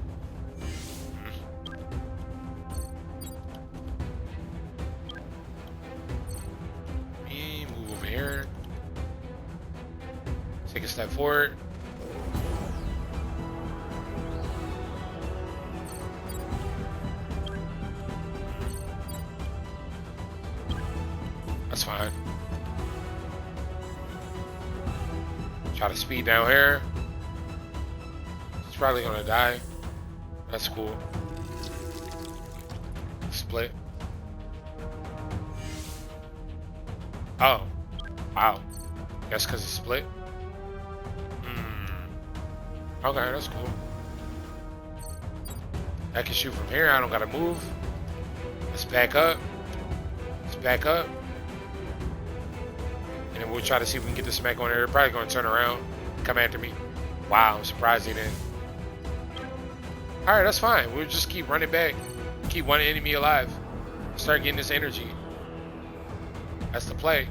Move over here. Take a step forward. That's fine. Try to speed down here. He's probably gonna die. That's cool. Split. Oh. Wow. Guess because it's split? Okay, that's cool. I can shoot from here. I don't gotta move. Let's back up. Let's back up. And then we'll try to see if we can get this mech on there. They're probably going to turn around, come after me. Wow, I'm surprised they didn't. Alright, that's fine. We'll just keep running back. Keep one enemy alive. Start getting this energy. That's the play.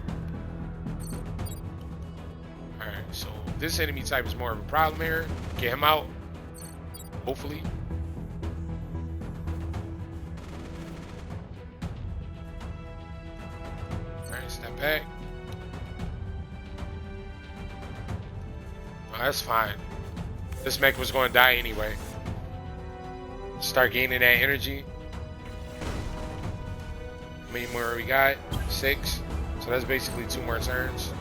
Alright, so this enemy type is more of a problem here. Get him out. Hopefully. Alright, step back. Oh, that's fine. This mech was going to die anyway. Start gaining that energy. How many more we got? 6. So that's basically 2 more turns.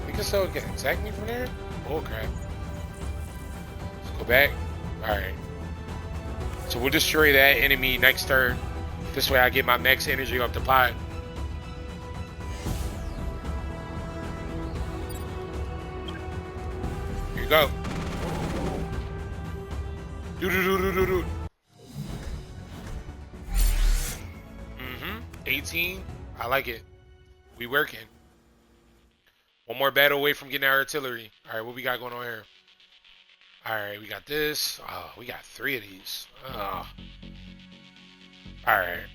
We can still get attack me from there? Oh crap. Let's go back. Alright. So we'll destroy that enemy next turn. This way I get my max energy off the pot. Here you go. 18. I like it. We working. One more battle away from getting our artillery. All right, what we got going on here? All right, we got this. Oh, we got 3 of these. Oh. All right.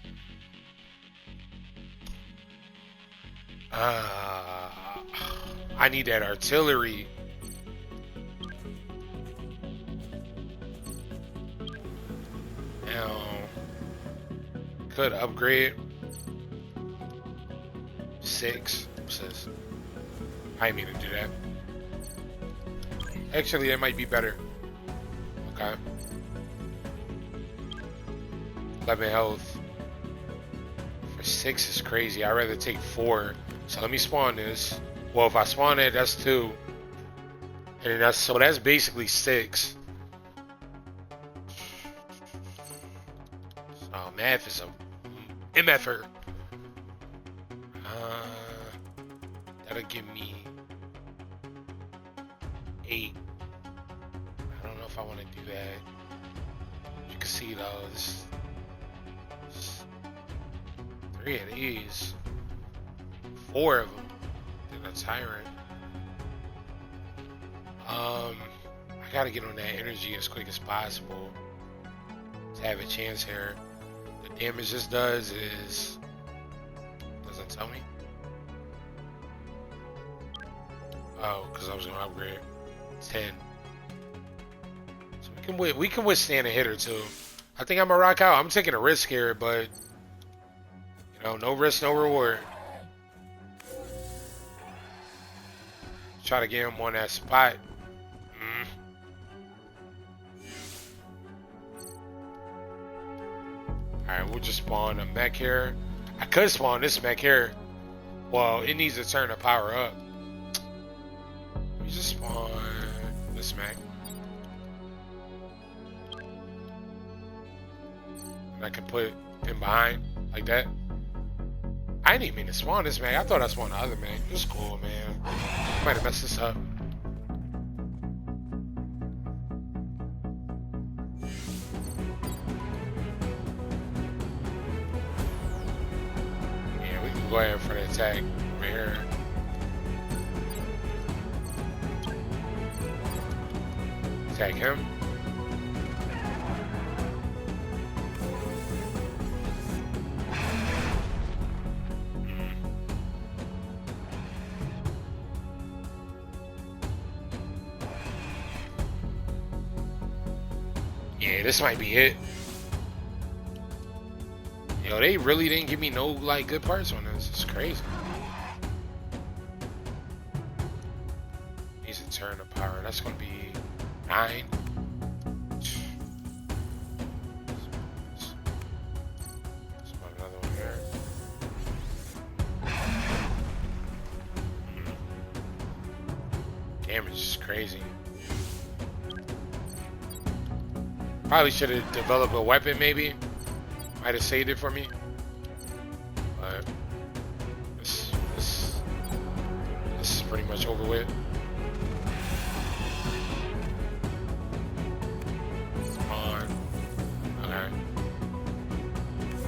I need that artillery. could upgrade 6. Says I didn't mean to do that. Actually, that might be better. Okay. 11 health. For 6 is crazy. I'd rather take 4. So let me spawn this. Well, if I spawn it, that's 2. And that's so that's basically 6. So math is a MFer. That'll give me 8. I don't know if I want to do that. You can see those 3 of these, 4 of them. Then a tyrant. I gotta get on that energy as quick as possible to have a chance here. The damage this does is doesn't tell me. Oh, because I was gonna upgrade 10. So we can withstand a hit or two. I think I'm gonna rock out. I'm taking a risk here, but you know, no risk, no reward. Try to get him on that spot. Alright, we'll just spawn a mech here. I could spawn this mech here. Well, it needs to turn the power up. Let me just spawn this mech. And I can put him behind, like that. I didn't even mean to spawn this mech. I thought I spawned the other mech. It's cool, man. Might have messed this up. Go ahead for the attack right here. Attack him. Yeah, this might be it. Yo, they really didn't give me no like good parts on this. It's crazy. Needs to turn the power. That's gonna be 9. Let's put another one there. Damage is crazy. Probably should have developed a weapon, maybe. Might have saved it for me, but this is pretty much over with. Come on, okay.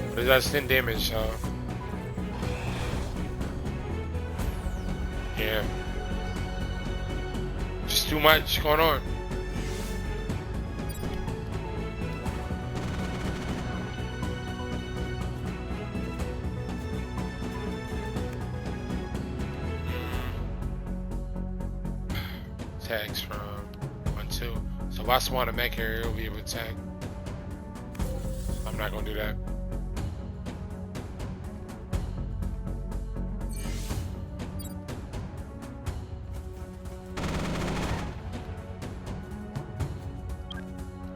But it does 10 damage, so yeah, just too much going on. Attacks from 1-2. So if I spawn a mech here, it'll be able to attack. I'm not gonna do that.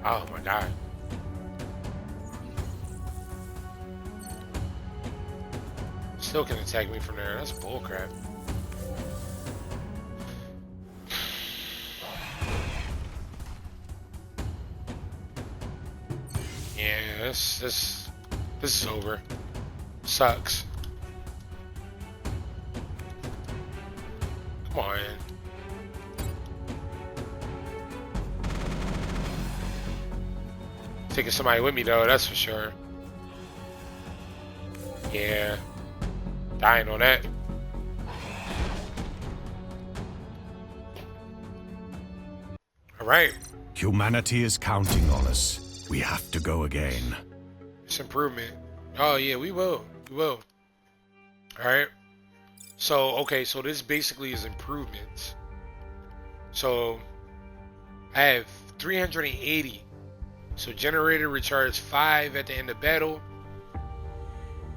Oh my god. Still can attack me from there. That's bullcrap. Yeah, this is over. Sucks. Come on. Taking somebody with me though, that's for sure. Yeah. Dying on that. Alright. Humanity is counting on us. We have to go again. It's improvement. Oh yeah, we will. We will. Alright. So, okay, so this basically is improvements. So, I have 380. So, generator recharge 5 at the end of battle.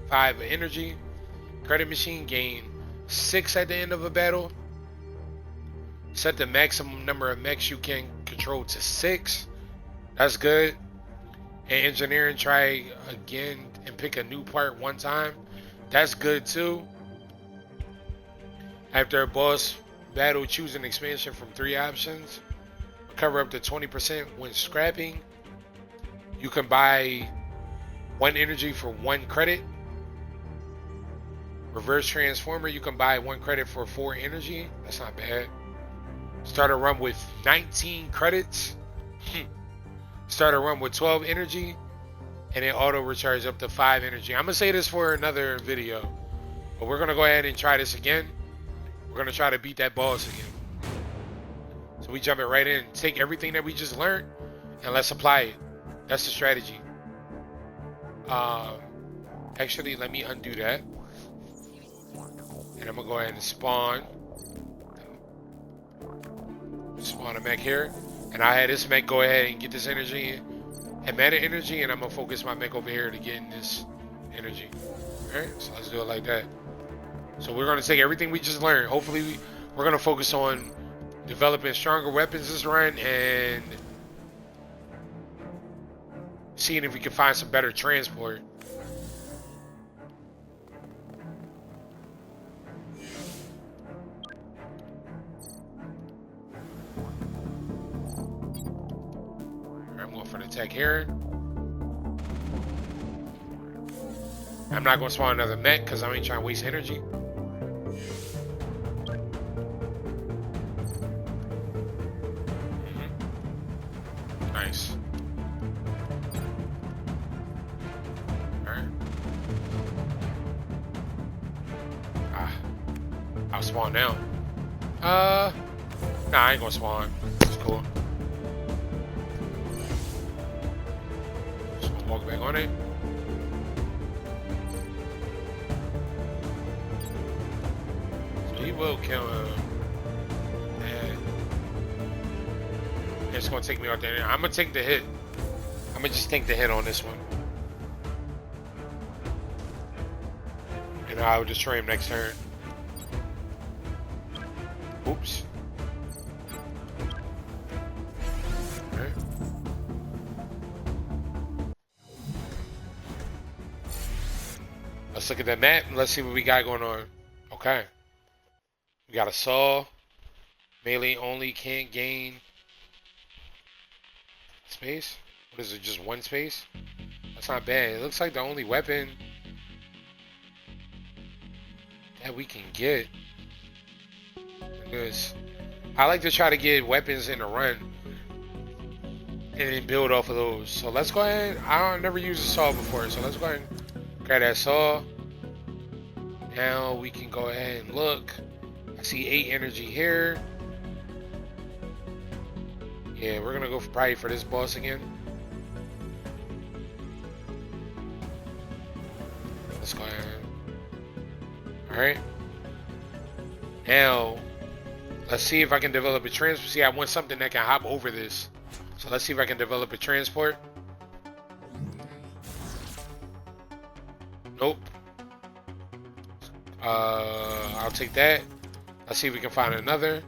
5 energy. Credit machine gain 6 at the end of a battle. Set the maximum number of mechs you can control to 6. That's good. And engineering, try again and pick a new part one time. That's good too. After a boss battle, choose an expansion from 3 options. Recover up to 20% when scrapping. You can buy 1 energy for 1 credit. Reverse transformer, you can buy 1 credit for 4 energy. That's not bad. Start a run with 19 credits. Start a run with 12 energy. And then auto recharge up to 5 energy. I'm going to say this for another video. But we're going to go ahead and try this again. We're going to try to beat that boss again. So we jump it right in. Take everything that we just learned. And let's apply it. That's the strategy. Actually, let me undo that. And I'm going to go ahead and spawn a mech here. And I had this mech go ahead and get this energy and meta energy. And I'm going to focus my mech over here to get in this energy. Alright, so let's do it like that. So we're going to take everything we just learned. Hopefully, we're going to focus on developing stronger weapons this run and seeing if we can find some better transport. I'm going for the tech here. I'm not going to spawn another mech because I ain't trying to waste energy. Nice. Alright. I'll spawn now. Nah, I ain't gonna spawn. It's cool. Just gonna walk back on it. So he will kill him. And it's gonna take me out there. I'm gonna take the hit. I'm gonna just take the hit on this one. And I'll destroy him next turn. Oops. Okay. Let's look at that map and let's see what we got going on. Okay. We got a saw. Melee only, can't gain space. What is it, just 1 space? That's not bad. It looks like the only weapon that we can get. Because I like to try to get weapons in the run and then build off of those. So let's go ahead. I've never used a saw before, so let's go ahead and grab that saw. Now we can go ahead and look. I see 8 energy here. Yeah, we're gonna go probably for this boss again. Let's go ahead. Alright. Now, let's see if I can develop a transport. See, I want something that can hop over this. So let's see if I can develop a transport. Nope. I'll take that. Let's see if we can find another.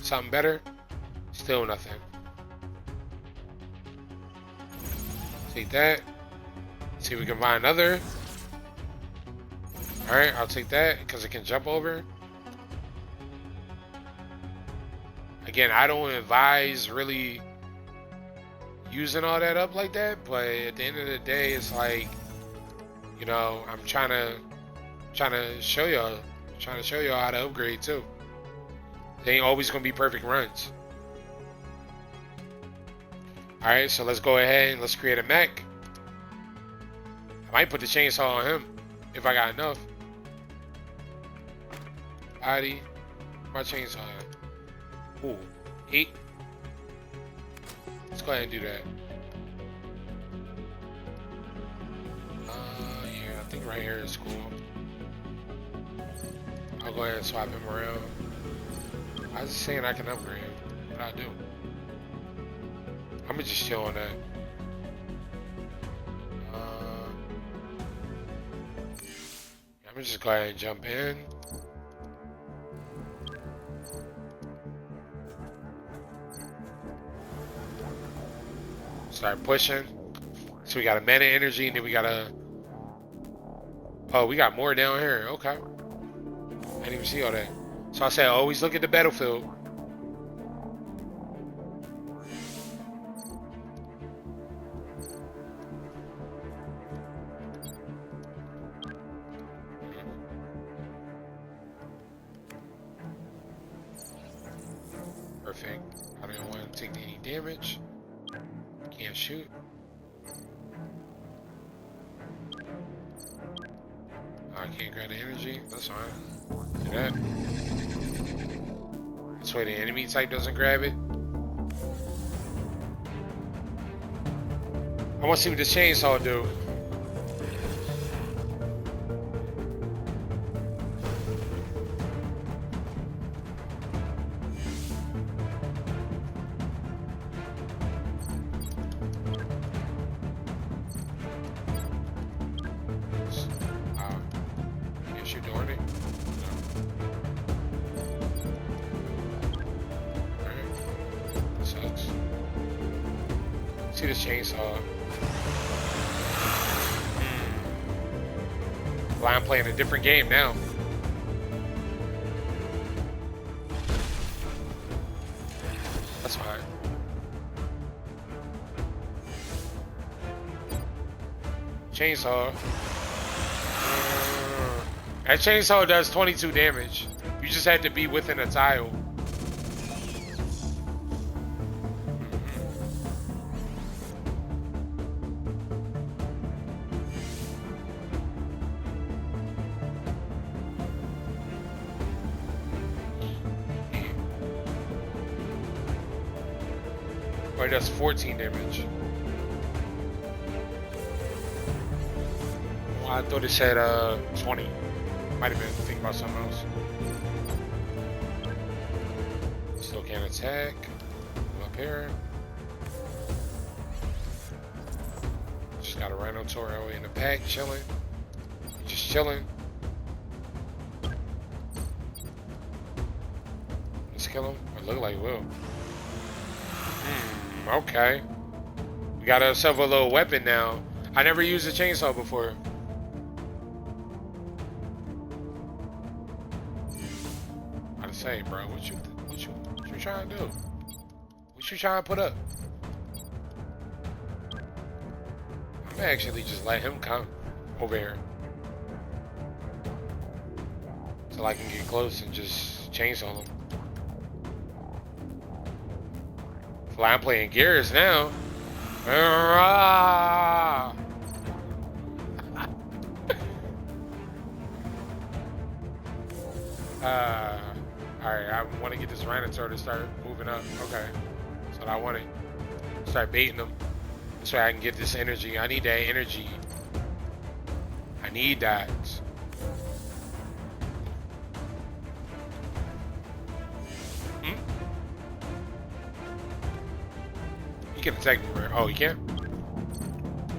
Something better. Still nothing. Take that. See if we can find another. Alright, I'll take that because it can jump over. Again, I don't advise really using all that up like that, but at the end of the day, it's like, you know, I'm trying to show y'all how to upgrade too. They ain't always gonna be perfect runs. Alright, so let's go ahead and let's create a mech. I might put the chainsaw on him if I got enough. Body, my chainsaw. Ooh, 8. Let's go ahead and do that. Yeah, I think right here is cool. I'll go ahead and swap him around. I was just saying I can upgrade him. What I do? I'm gonna just chill on that. me just go ahead and jump in. Start pushing. So we got a mana energy, and then we got a... Oh, we got more down here. Okay. I didn't even see all that. So I said always look at the battlefield. Perfect. I don't want to take any damage. Can't shoot. I can't grab the energy. That's fine. Do that. This way the enemy type doesn't grab it. I want to see what this chainsaw do. See this chainsaw. Well, I'm playing a different game now. That's fine. Chainsaw. That chainsaw does 22 damage. You just have to be within a tile. Or it does 14 damage. Well, I thought it said 20. Might have been thinking about something else. Still can't attack. I'm up here. Just got a Rhinotaur in the pack, chilling. Just chilling. Let's kill him. It look like will. Okay. We got ourselves a little weapon now. I never used a chainsaw before. I'd say, bro, what you trying to do? What you trying to put up? I'm gonna actually just let him come over here, so I can get close and just chainsaw him. Well, I'm playing Gears now. Alright, I want to get this Rhinotaur to start moving up. Okay. That's what I wanted. Start baiting them. So I can get this energy. I need that energy. I need that. He can attack me. Oh, he can't?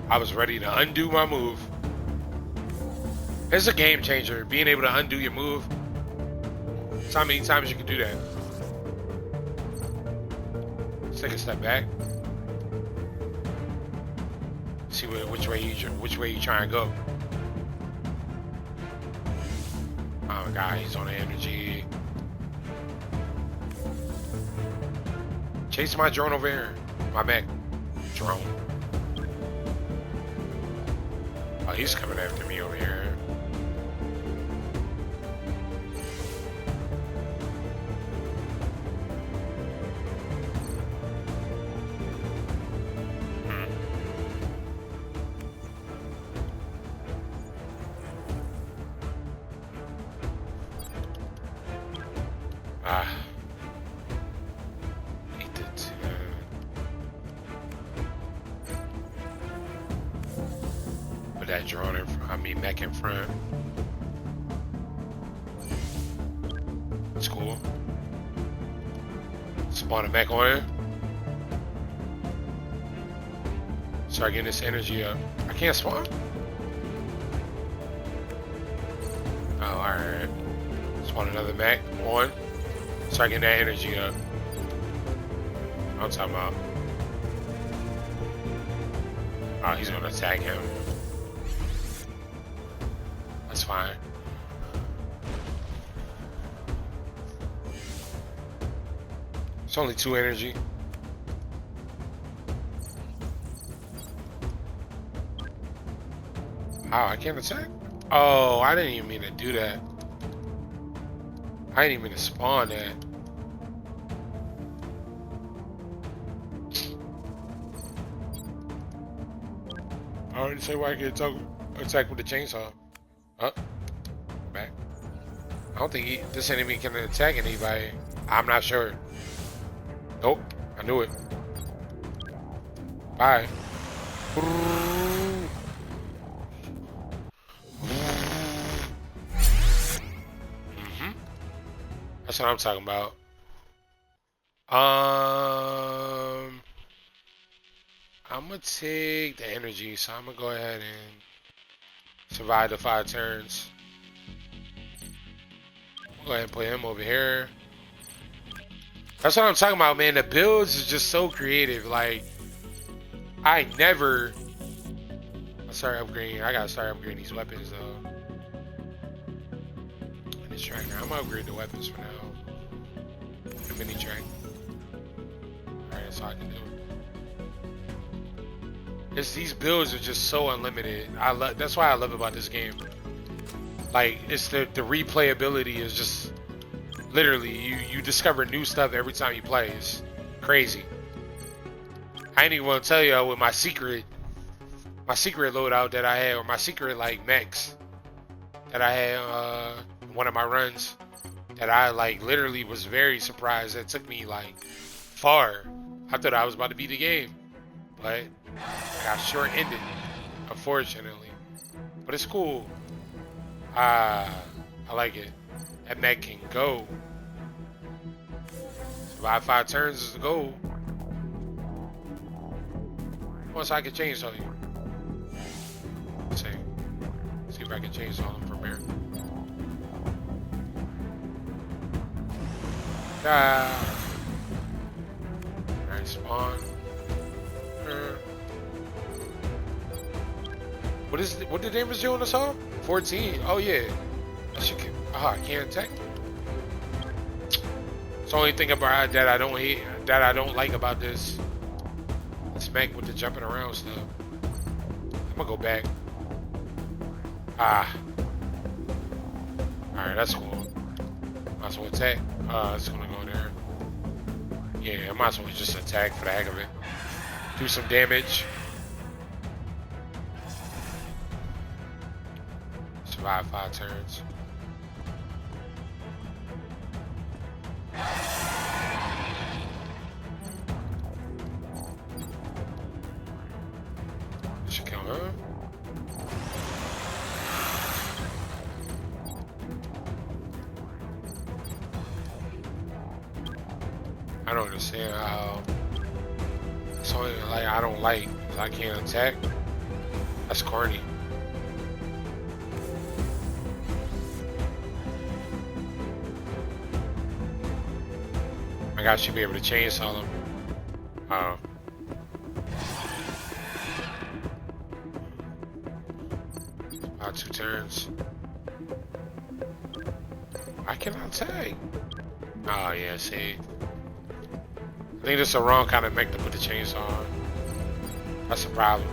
I was ready to undo my move. It's a game changer, being able to undo your move. So how many times you can do that? Let's take a step back. See which way you trying to go. Oh my god, he's on the energy. Chase my drone over here. My mech drone. Oh, he's coming after me over here. Put that drone in front, mech in front. That's cool. Spawn a mech on it. Start getting this energy up. I can't spawn? Alright. Spawn another mech. On. Start getting that energy up. I'm talking about. Oh, he's gonna attack him. That's fine. It's only 2 energy. Oh, I can't attack? Oh, I didn't even mean to do that. I didn't even mean to spawn that. I already say why I can attack with the chainsaw. Up. Back. I don't think this enemy can attack anybody. I'm not sure. Nope. I knew it. Bye. That's what I'm talking about. I'm gonna take the energy, so I'm gonna go ahead and survive the 5 turns. Go ahead and put him over here. That's what I'm talking about, man. The builds is just so creative. Like, I never. I gotta start upgrading these weapons though. This track now. I'm gonna upgrade the weapons for now. The mini track. Alright, that's all I can do. These builds are just so unlimited. That's why I love about this game. Like, it's the replayability is just literally you discover new stuff every time you play. It's crazy. I ain't even want to tell you with my secret loadout that I had, or my secret like mechs that I had one of my runs that I like literally was very surprised. It took me like far. I thought I was about to beat the game, but I got short-ended, unfortunately. But it's cool. I like it. That mech can go. Survive 5 turns is the goal. Once I can chainsaw you. Let's see if I can chainsaw them from here. Alright, spawn. What the damage do on us all? 14. Oh yeah. I can't attack. It's the only thing about that I don't hate, that I don't like about this mech with the jumping around stuff. I'm gonna go back. Alright, that's cool. Might as well attack. It's gonna go there. Yeah, I might as well just attack for the heck of it. Do some damage. Survive 5 turns. Should kill her. I don't understand how. It's only like I don't like because I can't attack. That's corny. I should be able to chainsaw them. About 2 turns. I cannot attack. Oh yeah, see. I think this is the wrong kind of mech to put the chainsaw on. That's a problem.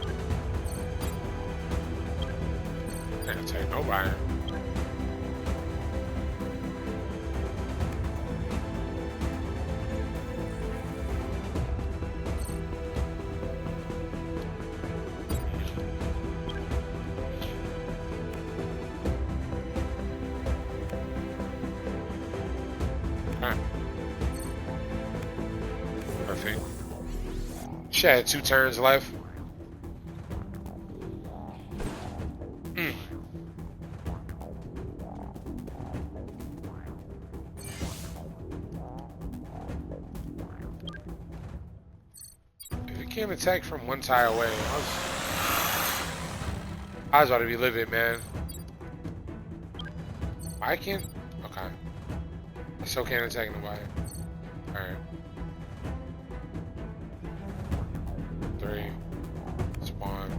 Can't attack nobody. Perfect. She had 2 turns left. If you can't attack from one tire away, I was about to be livid, man. I can't. Okay. I still can't attack nobody. Alright. 3. Spawn.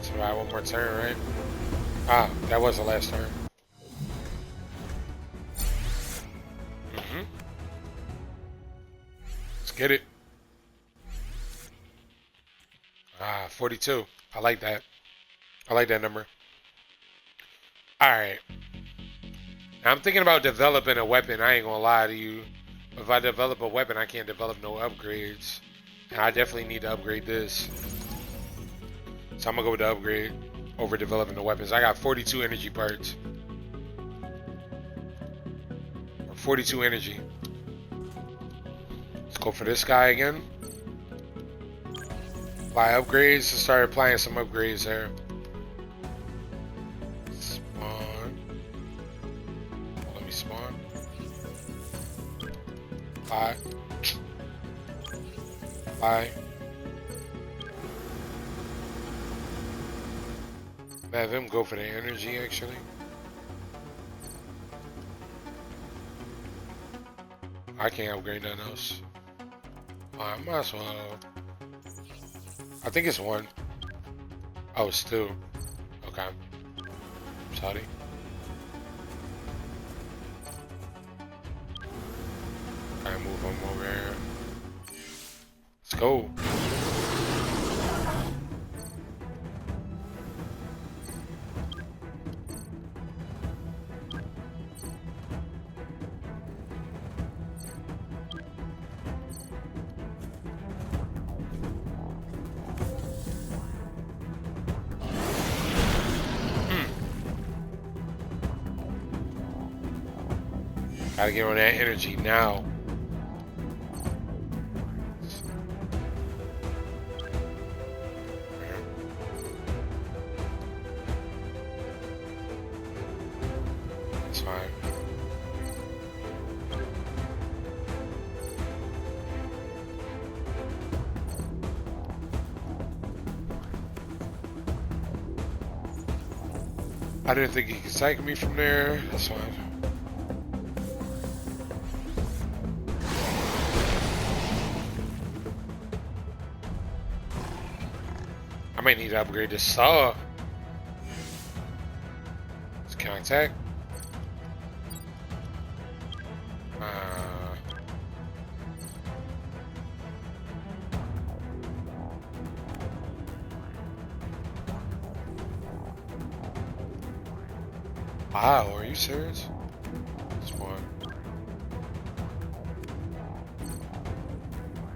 Survive one more turn, right? Ah, that was the last turn. Let's get it. Ah, 42. I like that. I like that number. Alright. Now I'm thinking about developing a weapon. I ain't gonna lie to you. If I develop a weapon, I can't develop no upgrades. And I definitely need to upgrade this. So I'm gonna go with the upgrade over developing the weapons. I got 42 energy parts. Or 42 energy. Let's go for this guy again. Apply upgrades. Let's start applying some upgrades there. Spawn. Let me spawn. Apply. Apply. Have him go for the energy, actually. I can't upgrade nothing else. I might as well. I think it's 1. Oh, it's 2. Okay. Sorry. I move him over here. Let's go. Gotta get on that energy now. That's fine. I didn't think he could psych me from there. That's fine. I might need to upgrade this saw. Let's counterattack. Wow, are you serious? Spawn.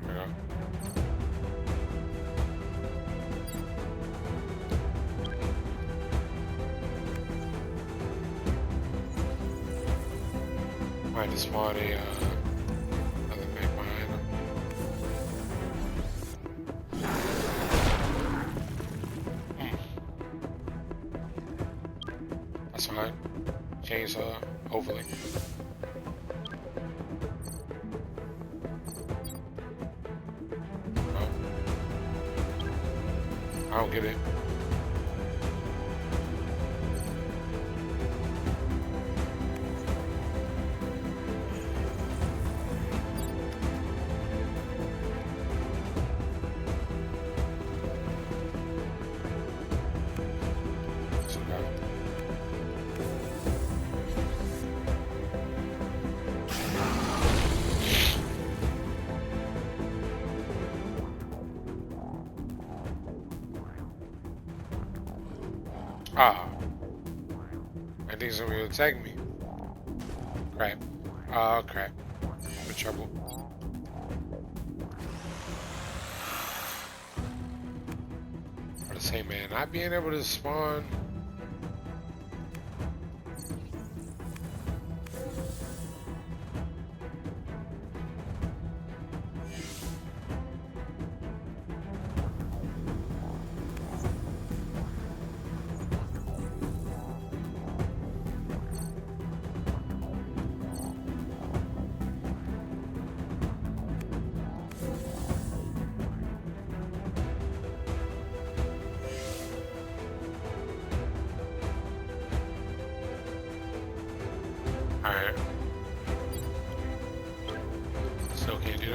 There we go. Might just spawn a another mech behind him. That's fine. Chainsaw, hopefully. Oh. I don't get it. Ah. I think he's gonna be attacking me. Crap. Oh, crap. I'm in trouble. For the same man, not being able to spawn.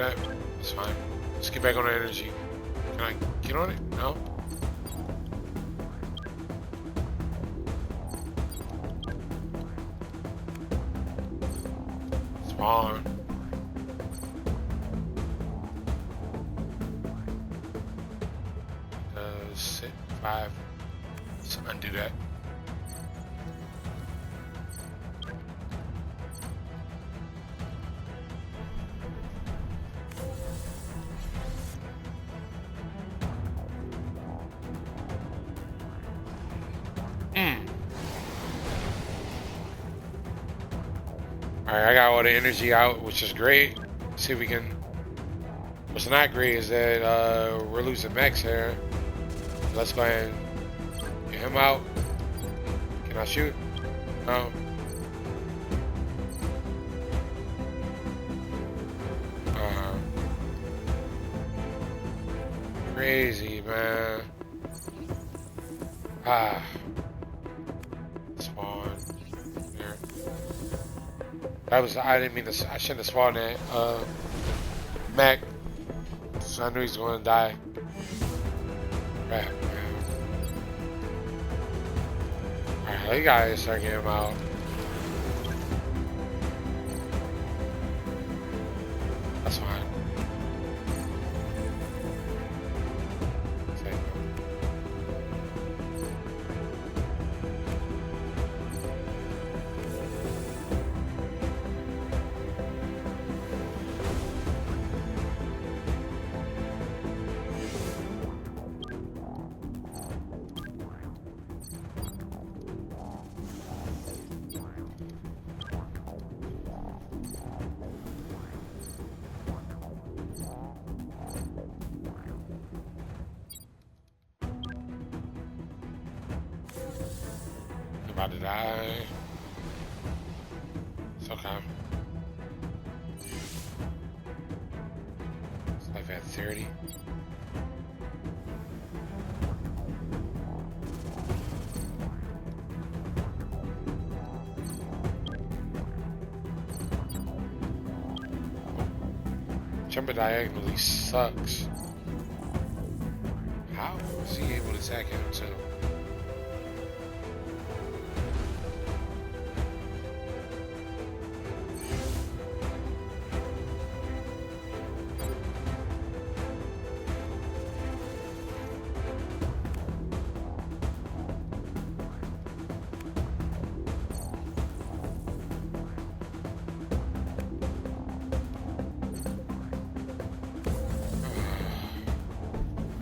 that. It's fine. Let's get back on the energy. Can I get on it? No? Spawn. Sit 5. Let's undo that. Alright, I got all the energy out, which is great. Let's see if we can... What's not great is that we're losing Mechs here. Let's go ahead and get him out. Can I shoot? No. Crazy, man. Spawn. There. That was, I didn't mean to, I shouldn't have spawned that. Mech. So I knew he's going to die. Crap, man. Alright, you guys start getting him out. That's fine. About to die. It's okay. It's like at 30. Jumping diagonally sucks. How is he able to attack him too?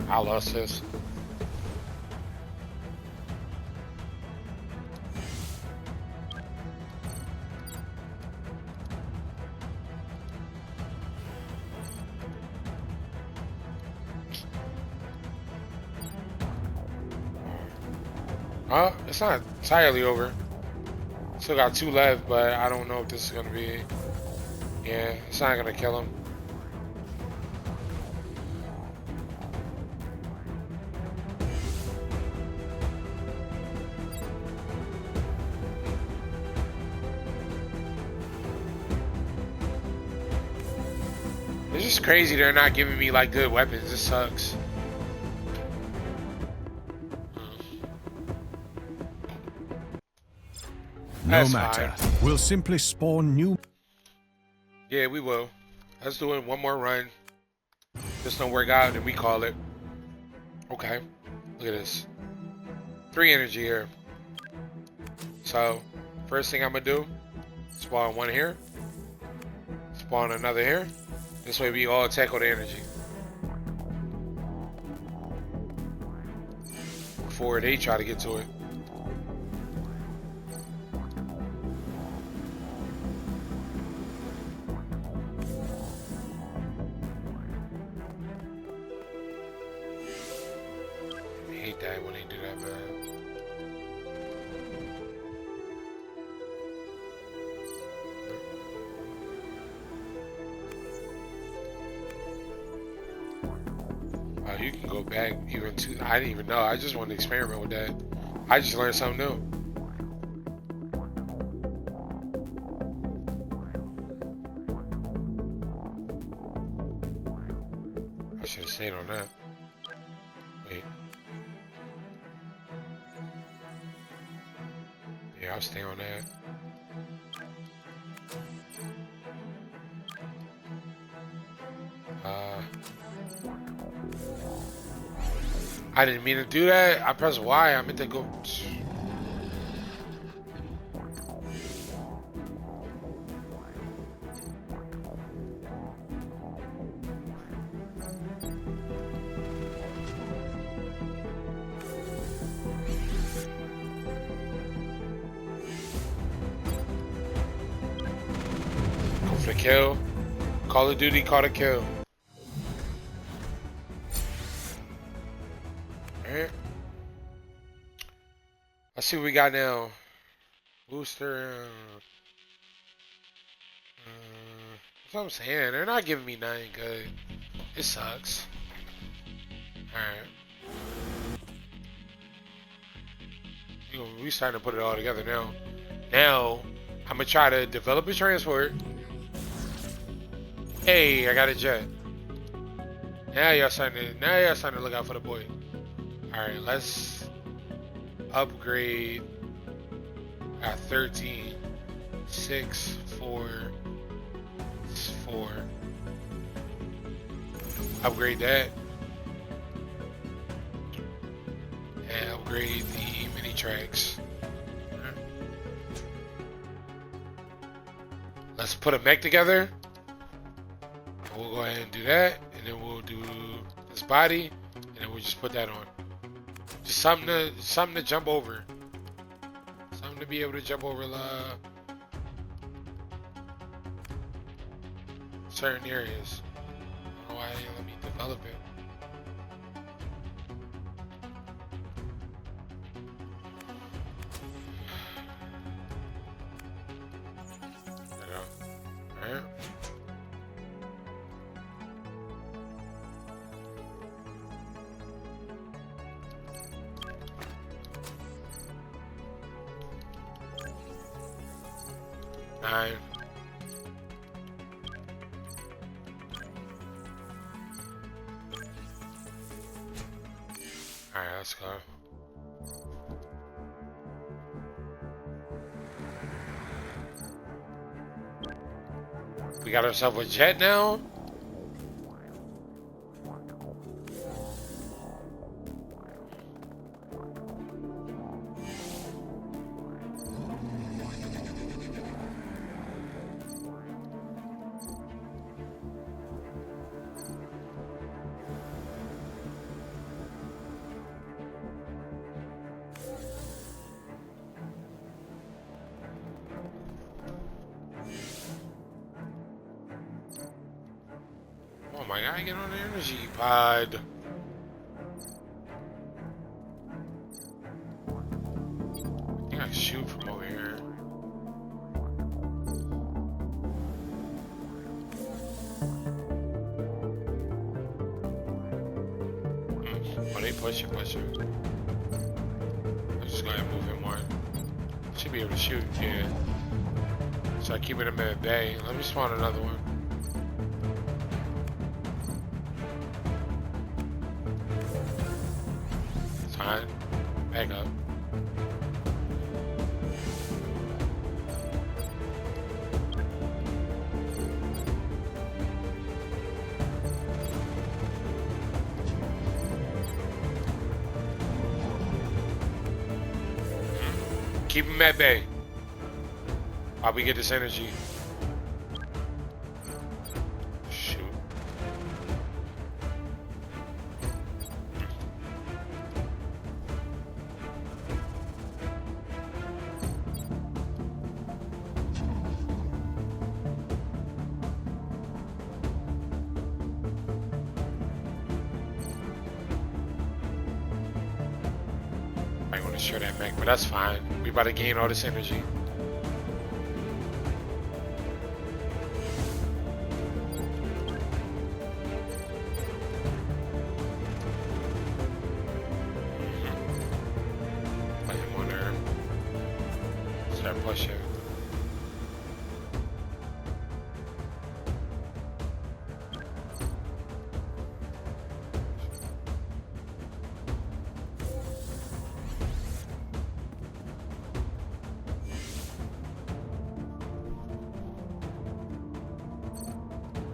I lost this. It's not entirely over. Still got 2 left, but I don't know if this is gonna be. Yeah, it's not gonna kill him. It's just crazy they're not giving me like good weapons. This sucks. No matter. Fine. We'll simply spawn new. Yeah, we will. Let's do it one more run. This don't work out, then we call it. Okay. Look at this. 3 energy here. So, first thing I'm gonna do, spawn 1 here. Spawn another here. This way we all tackle the energy. Before they try to get to it. I hate that when they do that, man. You can go back even to, I didn't even know. I just wanted to experiment with that. I just learned something new. stayed on that. Wait. Yeah, I'll stay on that. I didn't mean to do that. I pressed Y. I meant to go. Go for the kill. Call of Duty caught a kill. Alright. Let's see what we got now. Booster. That's what I'm saying. They're not giving me nothing good. It sucks. Alright. We starting to put it all together now. Now, I'm going to try to develop a transport. Hey, I got a jet. Now y'all starting to look out for the boy. Alright, let's upgrade at 13. 6, 4, 4. Upgrade that. And upgrade the mini tracks. Let's put a mech together. We'll go ahead and do that, and then we'll do this body, and then we'll just put that on. Just something to jump over. Something to be able to jump over certain areas. I don't know why they didn't let me develop it. There we go. Alright. Alright, let's go. We got ourselves a jet now. Oh my god, get on the energy pod. I think I can shoot from over here. Oh, they push you. Let's just go ahead and move him more. Should be able to shoot, yeah. So I keep him at bay. Let me spawn another one. Fine. Back up. Keep him at bay while we get this energy. Shoot. I want to share that mech, but that's fine. We about to gain all this energy. Put him on there. Start pushing.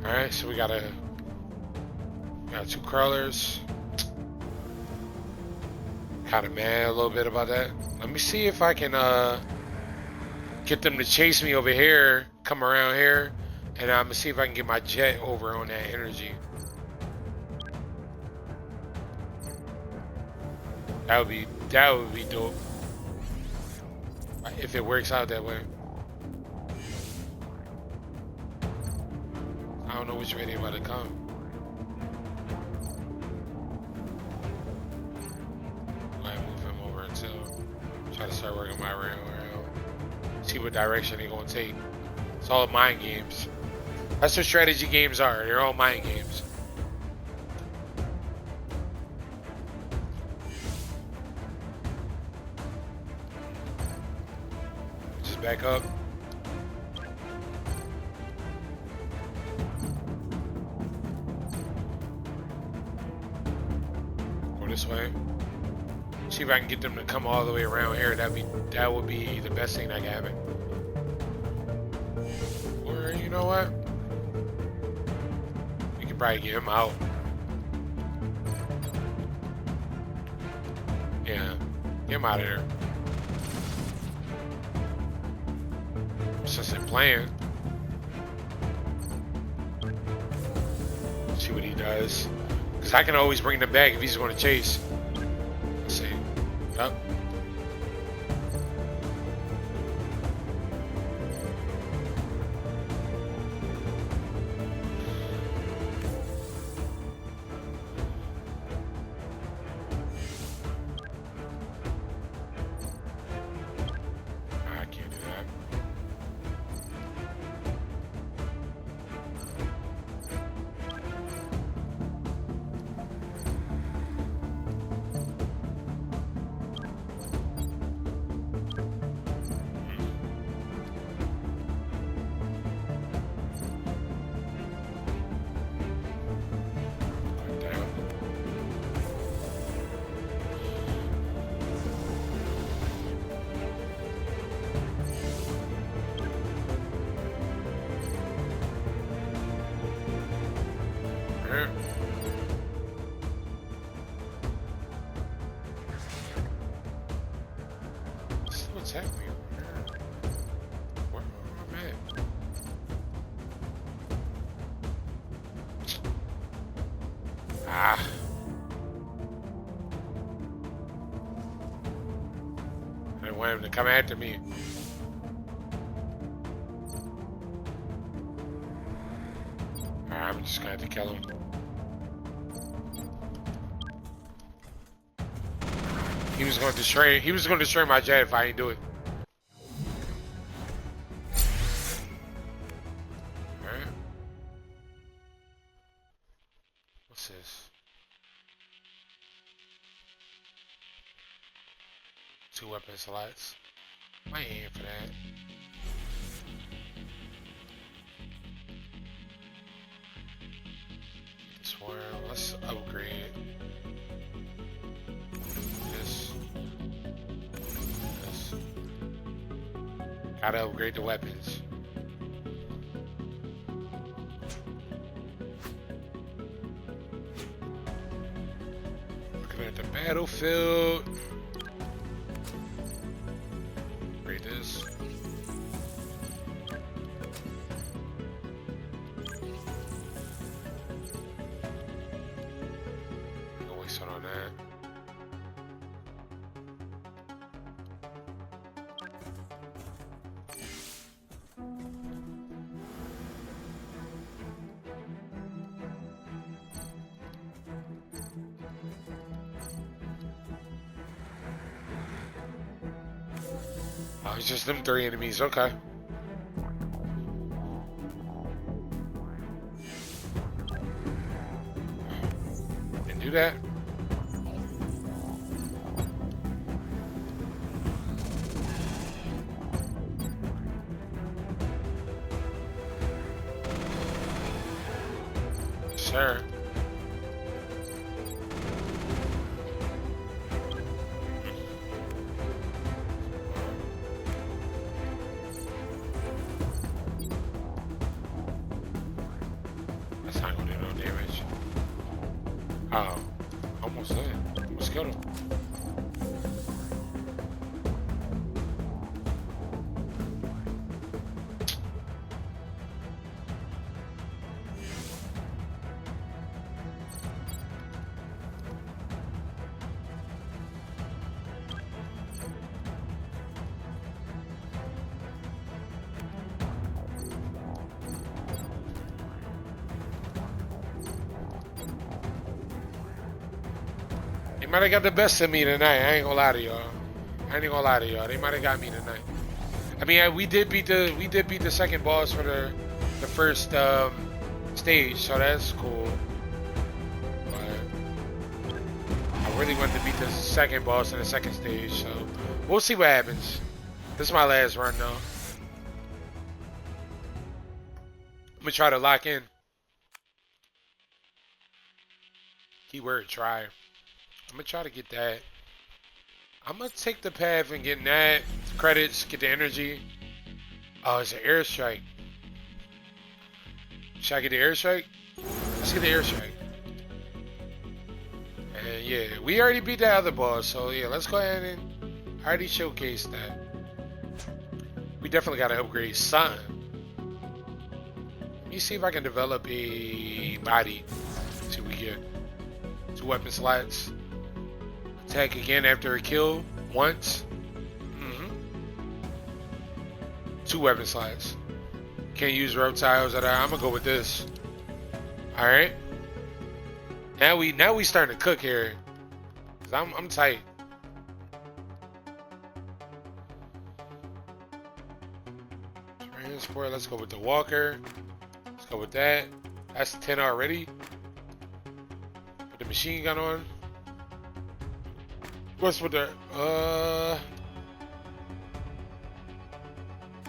Alright, so we got 2 crawlers. Kinda mad a little bit about that. Let me see if I can get them to chase me over here, come around here, and I'm gonna see if I can get my jet over on that energy. That would be dope. If it works out that way. I don't know which way they're about to come. I move him over until try to start working my way around. See what direction they're gonna take. It's all mind games. That's what strategy games are. They're all mind games. Just back up. Go this way. See if I can get them to come all the way around here. That would be the best thing that can happen. Or you know what? We could probably get him out. Yeah, get him out of there. Since they're playing. See what he does. Because I can always bring them back if he's going to chase. Let's see. Yep. I can't do that. Still attack me over here. Where am I at? Ah. I didn't want him to come after me. Alright, I'm just gonna have to kill him. He was going to destroy my jet if I didn't do it. Alright. What's this? 2 weapon slots. I ain't here for that. This one, let's upgrade. Gotta upgrade the weapons. Looking at the battlefield. Upgrade this. Don't waste it on that. Oh, it's just them 3 enemies, okay. Didn't do that. Sir. Almost there. Almost killed him. They might have got the best of me tonight. I ain't gonna lie to y'all. They might have got me tonight. I mean, we did beat the second boss for the first stage, so that's cool. But I really wanted to beat the second boss in the second stage, so we'll see what happens. This is my last run though. I'm gonna try to lock in. Keyword try. I'm gonna try to get that. I'm gonna take the path and get that credits, get the energy. Oh, it's an airstrike. Should I get the airstrike? Let's get the airstrike. And yeah, we already beat that other boss, so yeah, let's go ahead and already showcase that. We definitely gotta upgrade something. Let me see if I can develop a body. Let's see what we get. 2 weapon slots. Attack again after a kill once. 2 weapon slots. Can't use reptiles. I'm gonna go with this. All right. Now we starting to cook here. Cause I'm tight. Transport. Let's go with the walker. Let's go with that. That's 10 already. Put the machine gun on. What's with the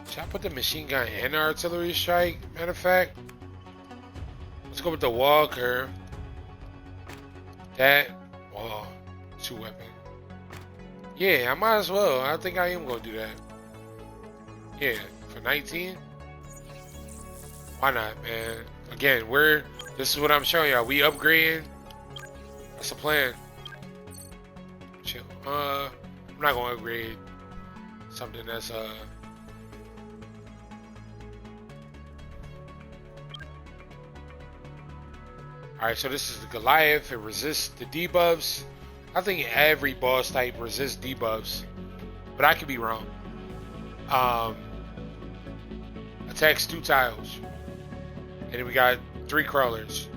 should I put the machine gun and the artillery strike? Matter of fact, let's go with the walker. That 2 weapon. Yeah, I might as well. I think I am gonna do that. Yeah, for 19. Why not, man? Again, this is what I'm showing y'all. We upgrading. That's the plan. Chill. I'm not gonna upgrade something that's Alright, so this is the Goliath. It resists the debuffs. I think every boss type resists debuffs, but I could be wrong. Attacks 2 tiles, and then we got 3 crawlers.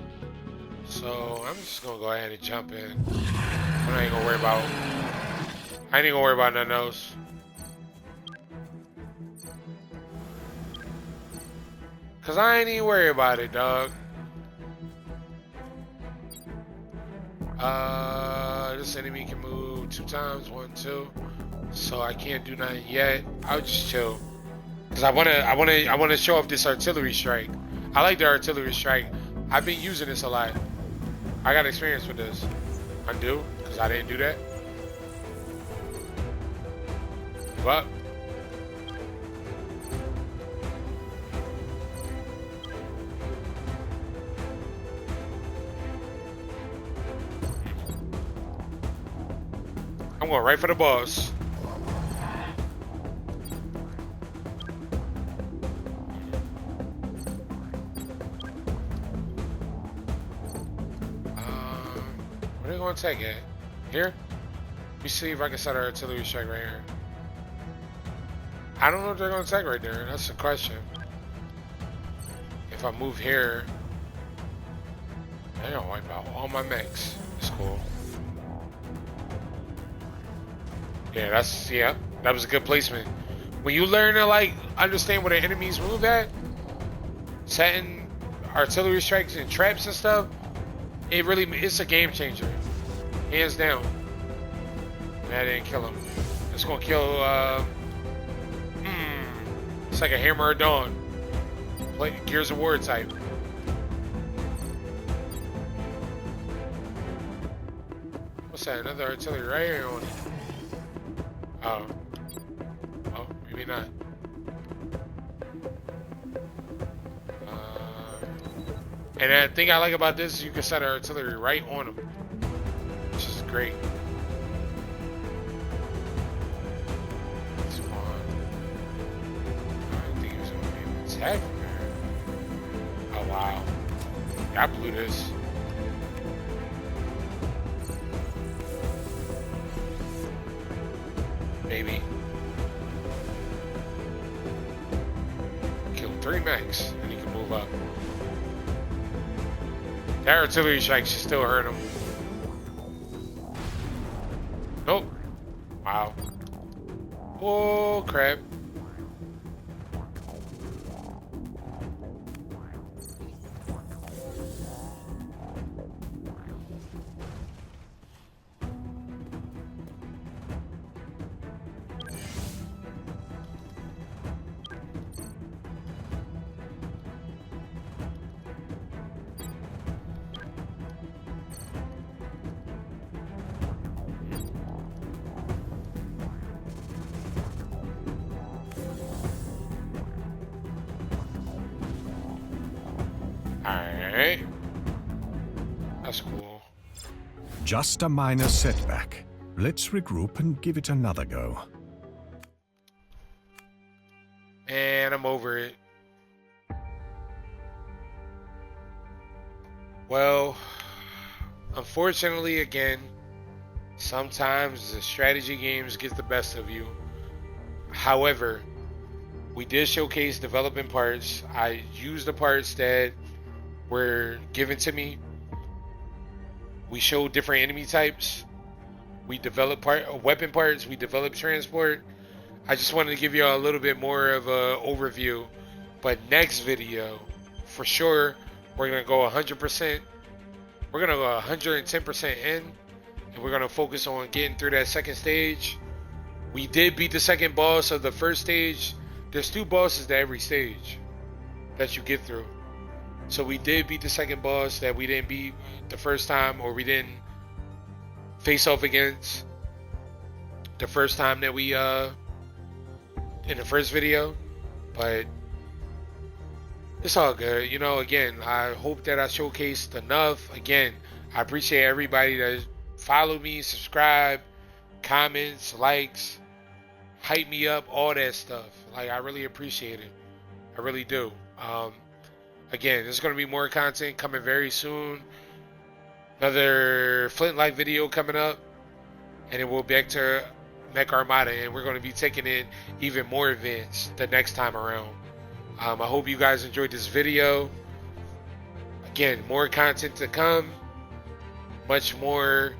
So I'm just gonna go ahead and jump in. I ain't gonna worry about nothing else. Cause I ain't even worry about it, dog. This enemy can move 2 times, 1, 2. So I can't do nothing yet. I'll just chill. Cause I wanna show off this artillery strike. I like the artillery strike. I've been using this a lot. I got experience with this. Undo, cause I didn't do that. Move up. I'm going right for the boss. Where are they going to take it? Here? Let me see if I can set our artillery strike right here. I don't know if they're going to take right there. That's the question. If I move here, they're going to wipe out all my mechs. It's cool. Yeah, that was a good placement. When you learn to like understand where the enemies move at, setting artillery strikes and traps and stuff, it's a game changer, hands down. That didn't kill him. It's gonna kill. It's like a Hammer of Dawn, Gears of War type. What's that? Another artillery right here on it. Oh, maybe not. And the thing I like about this is you can set artillery right on them, which great. Spawn. I didn't think he was going to be able to attack from there. Oh, wow. I blew this. Maybe. Killed 3 mechs, and he can move up. The artillery strike should still hurt him. Nope. Wow. Oh, crap. Alright. That's cool. Just a minor setback. Let's regroup and give it another go. And I'm over it. Well, unfortunately, again, sometimes the strategy games get the best of you. However, we did showcase development parts. I used the parts that were given to me. We showed different enemy types. We developed weapon parts. We developed transport. I just wanted to give you all a little bit more of an overview. But next video, for sure, we're going to go 100%. We're going to go 110% in. And we're going to focus on getting through that second stage. We did beat the second boss of the first stage. There's 2 bosses to every stage that you get through. So we did beat the second boss that we didn't beat the first time, or we didn't face off against the first time that we in the first video. But it's all good. You know, again, I hope that I showcased enough. Again, I appreciate everybody that followed me, subscribe, comments, likes, hype me up, all that stuff. Like, I really appreciate it. I really do. Again, there's going to be more content coming very soon. Another Flint-like video coming up. And then we'll be back to Mech Armada. And we're going to be taking in even more events the next time around. I hope you guys enjoyed this video. Again, more content to come. Much more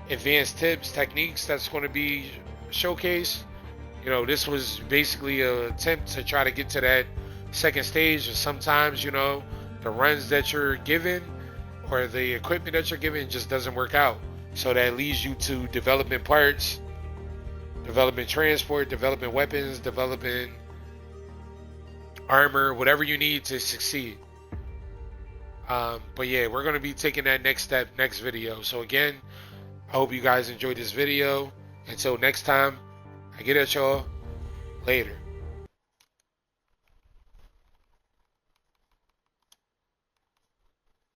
advanced tips, techniques that's going to be showcased. You know, this was basically an attempt to try to get to that second stage. And sometimes, you know, the runs that you're given or the equipment that you're given just doesn't work out. So that leads you to development parts, development transport, development weapons, development armor, whatever you need to succeed. But yeah, we're going to be taking that next step next video. So again, I hope you guys enjoyed this video. Until next time, I get at y'all later.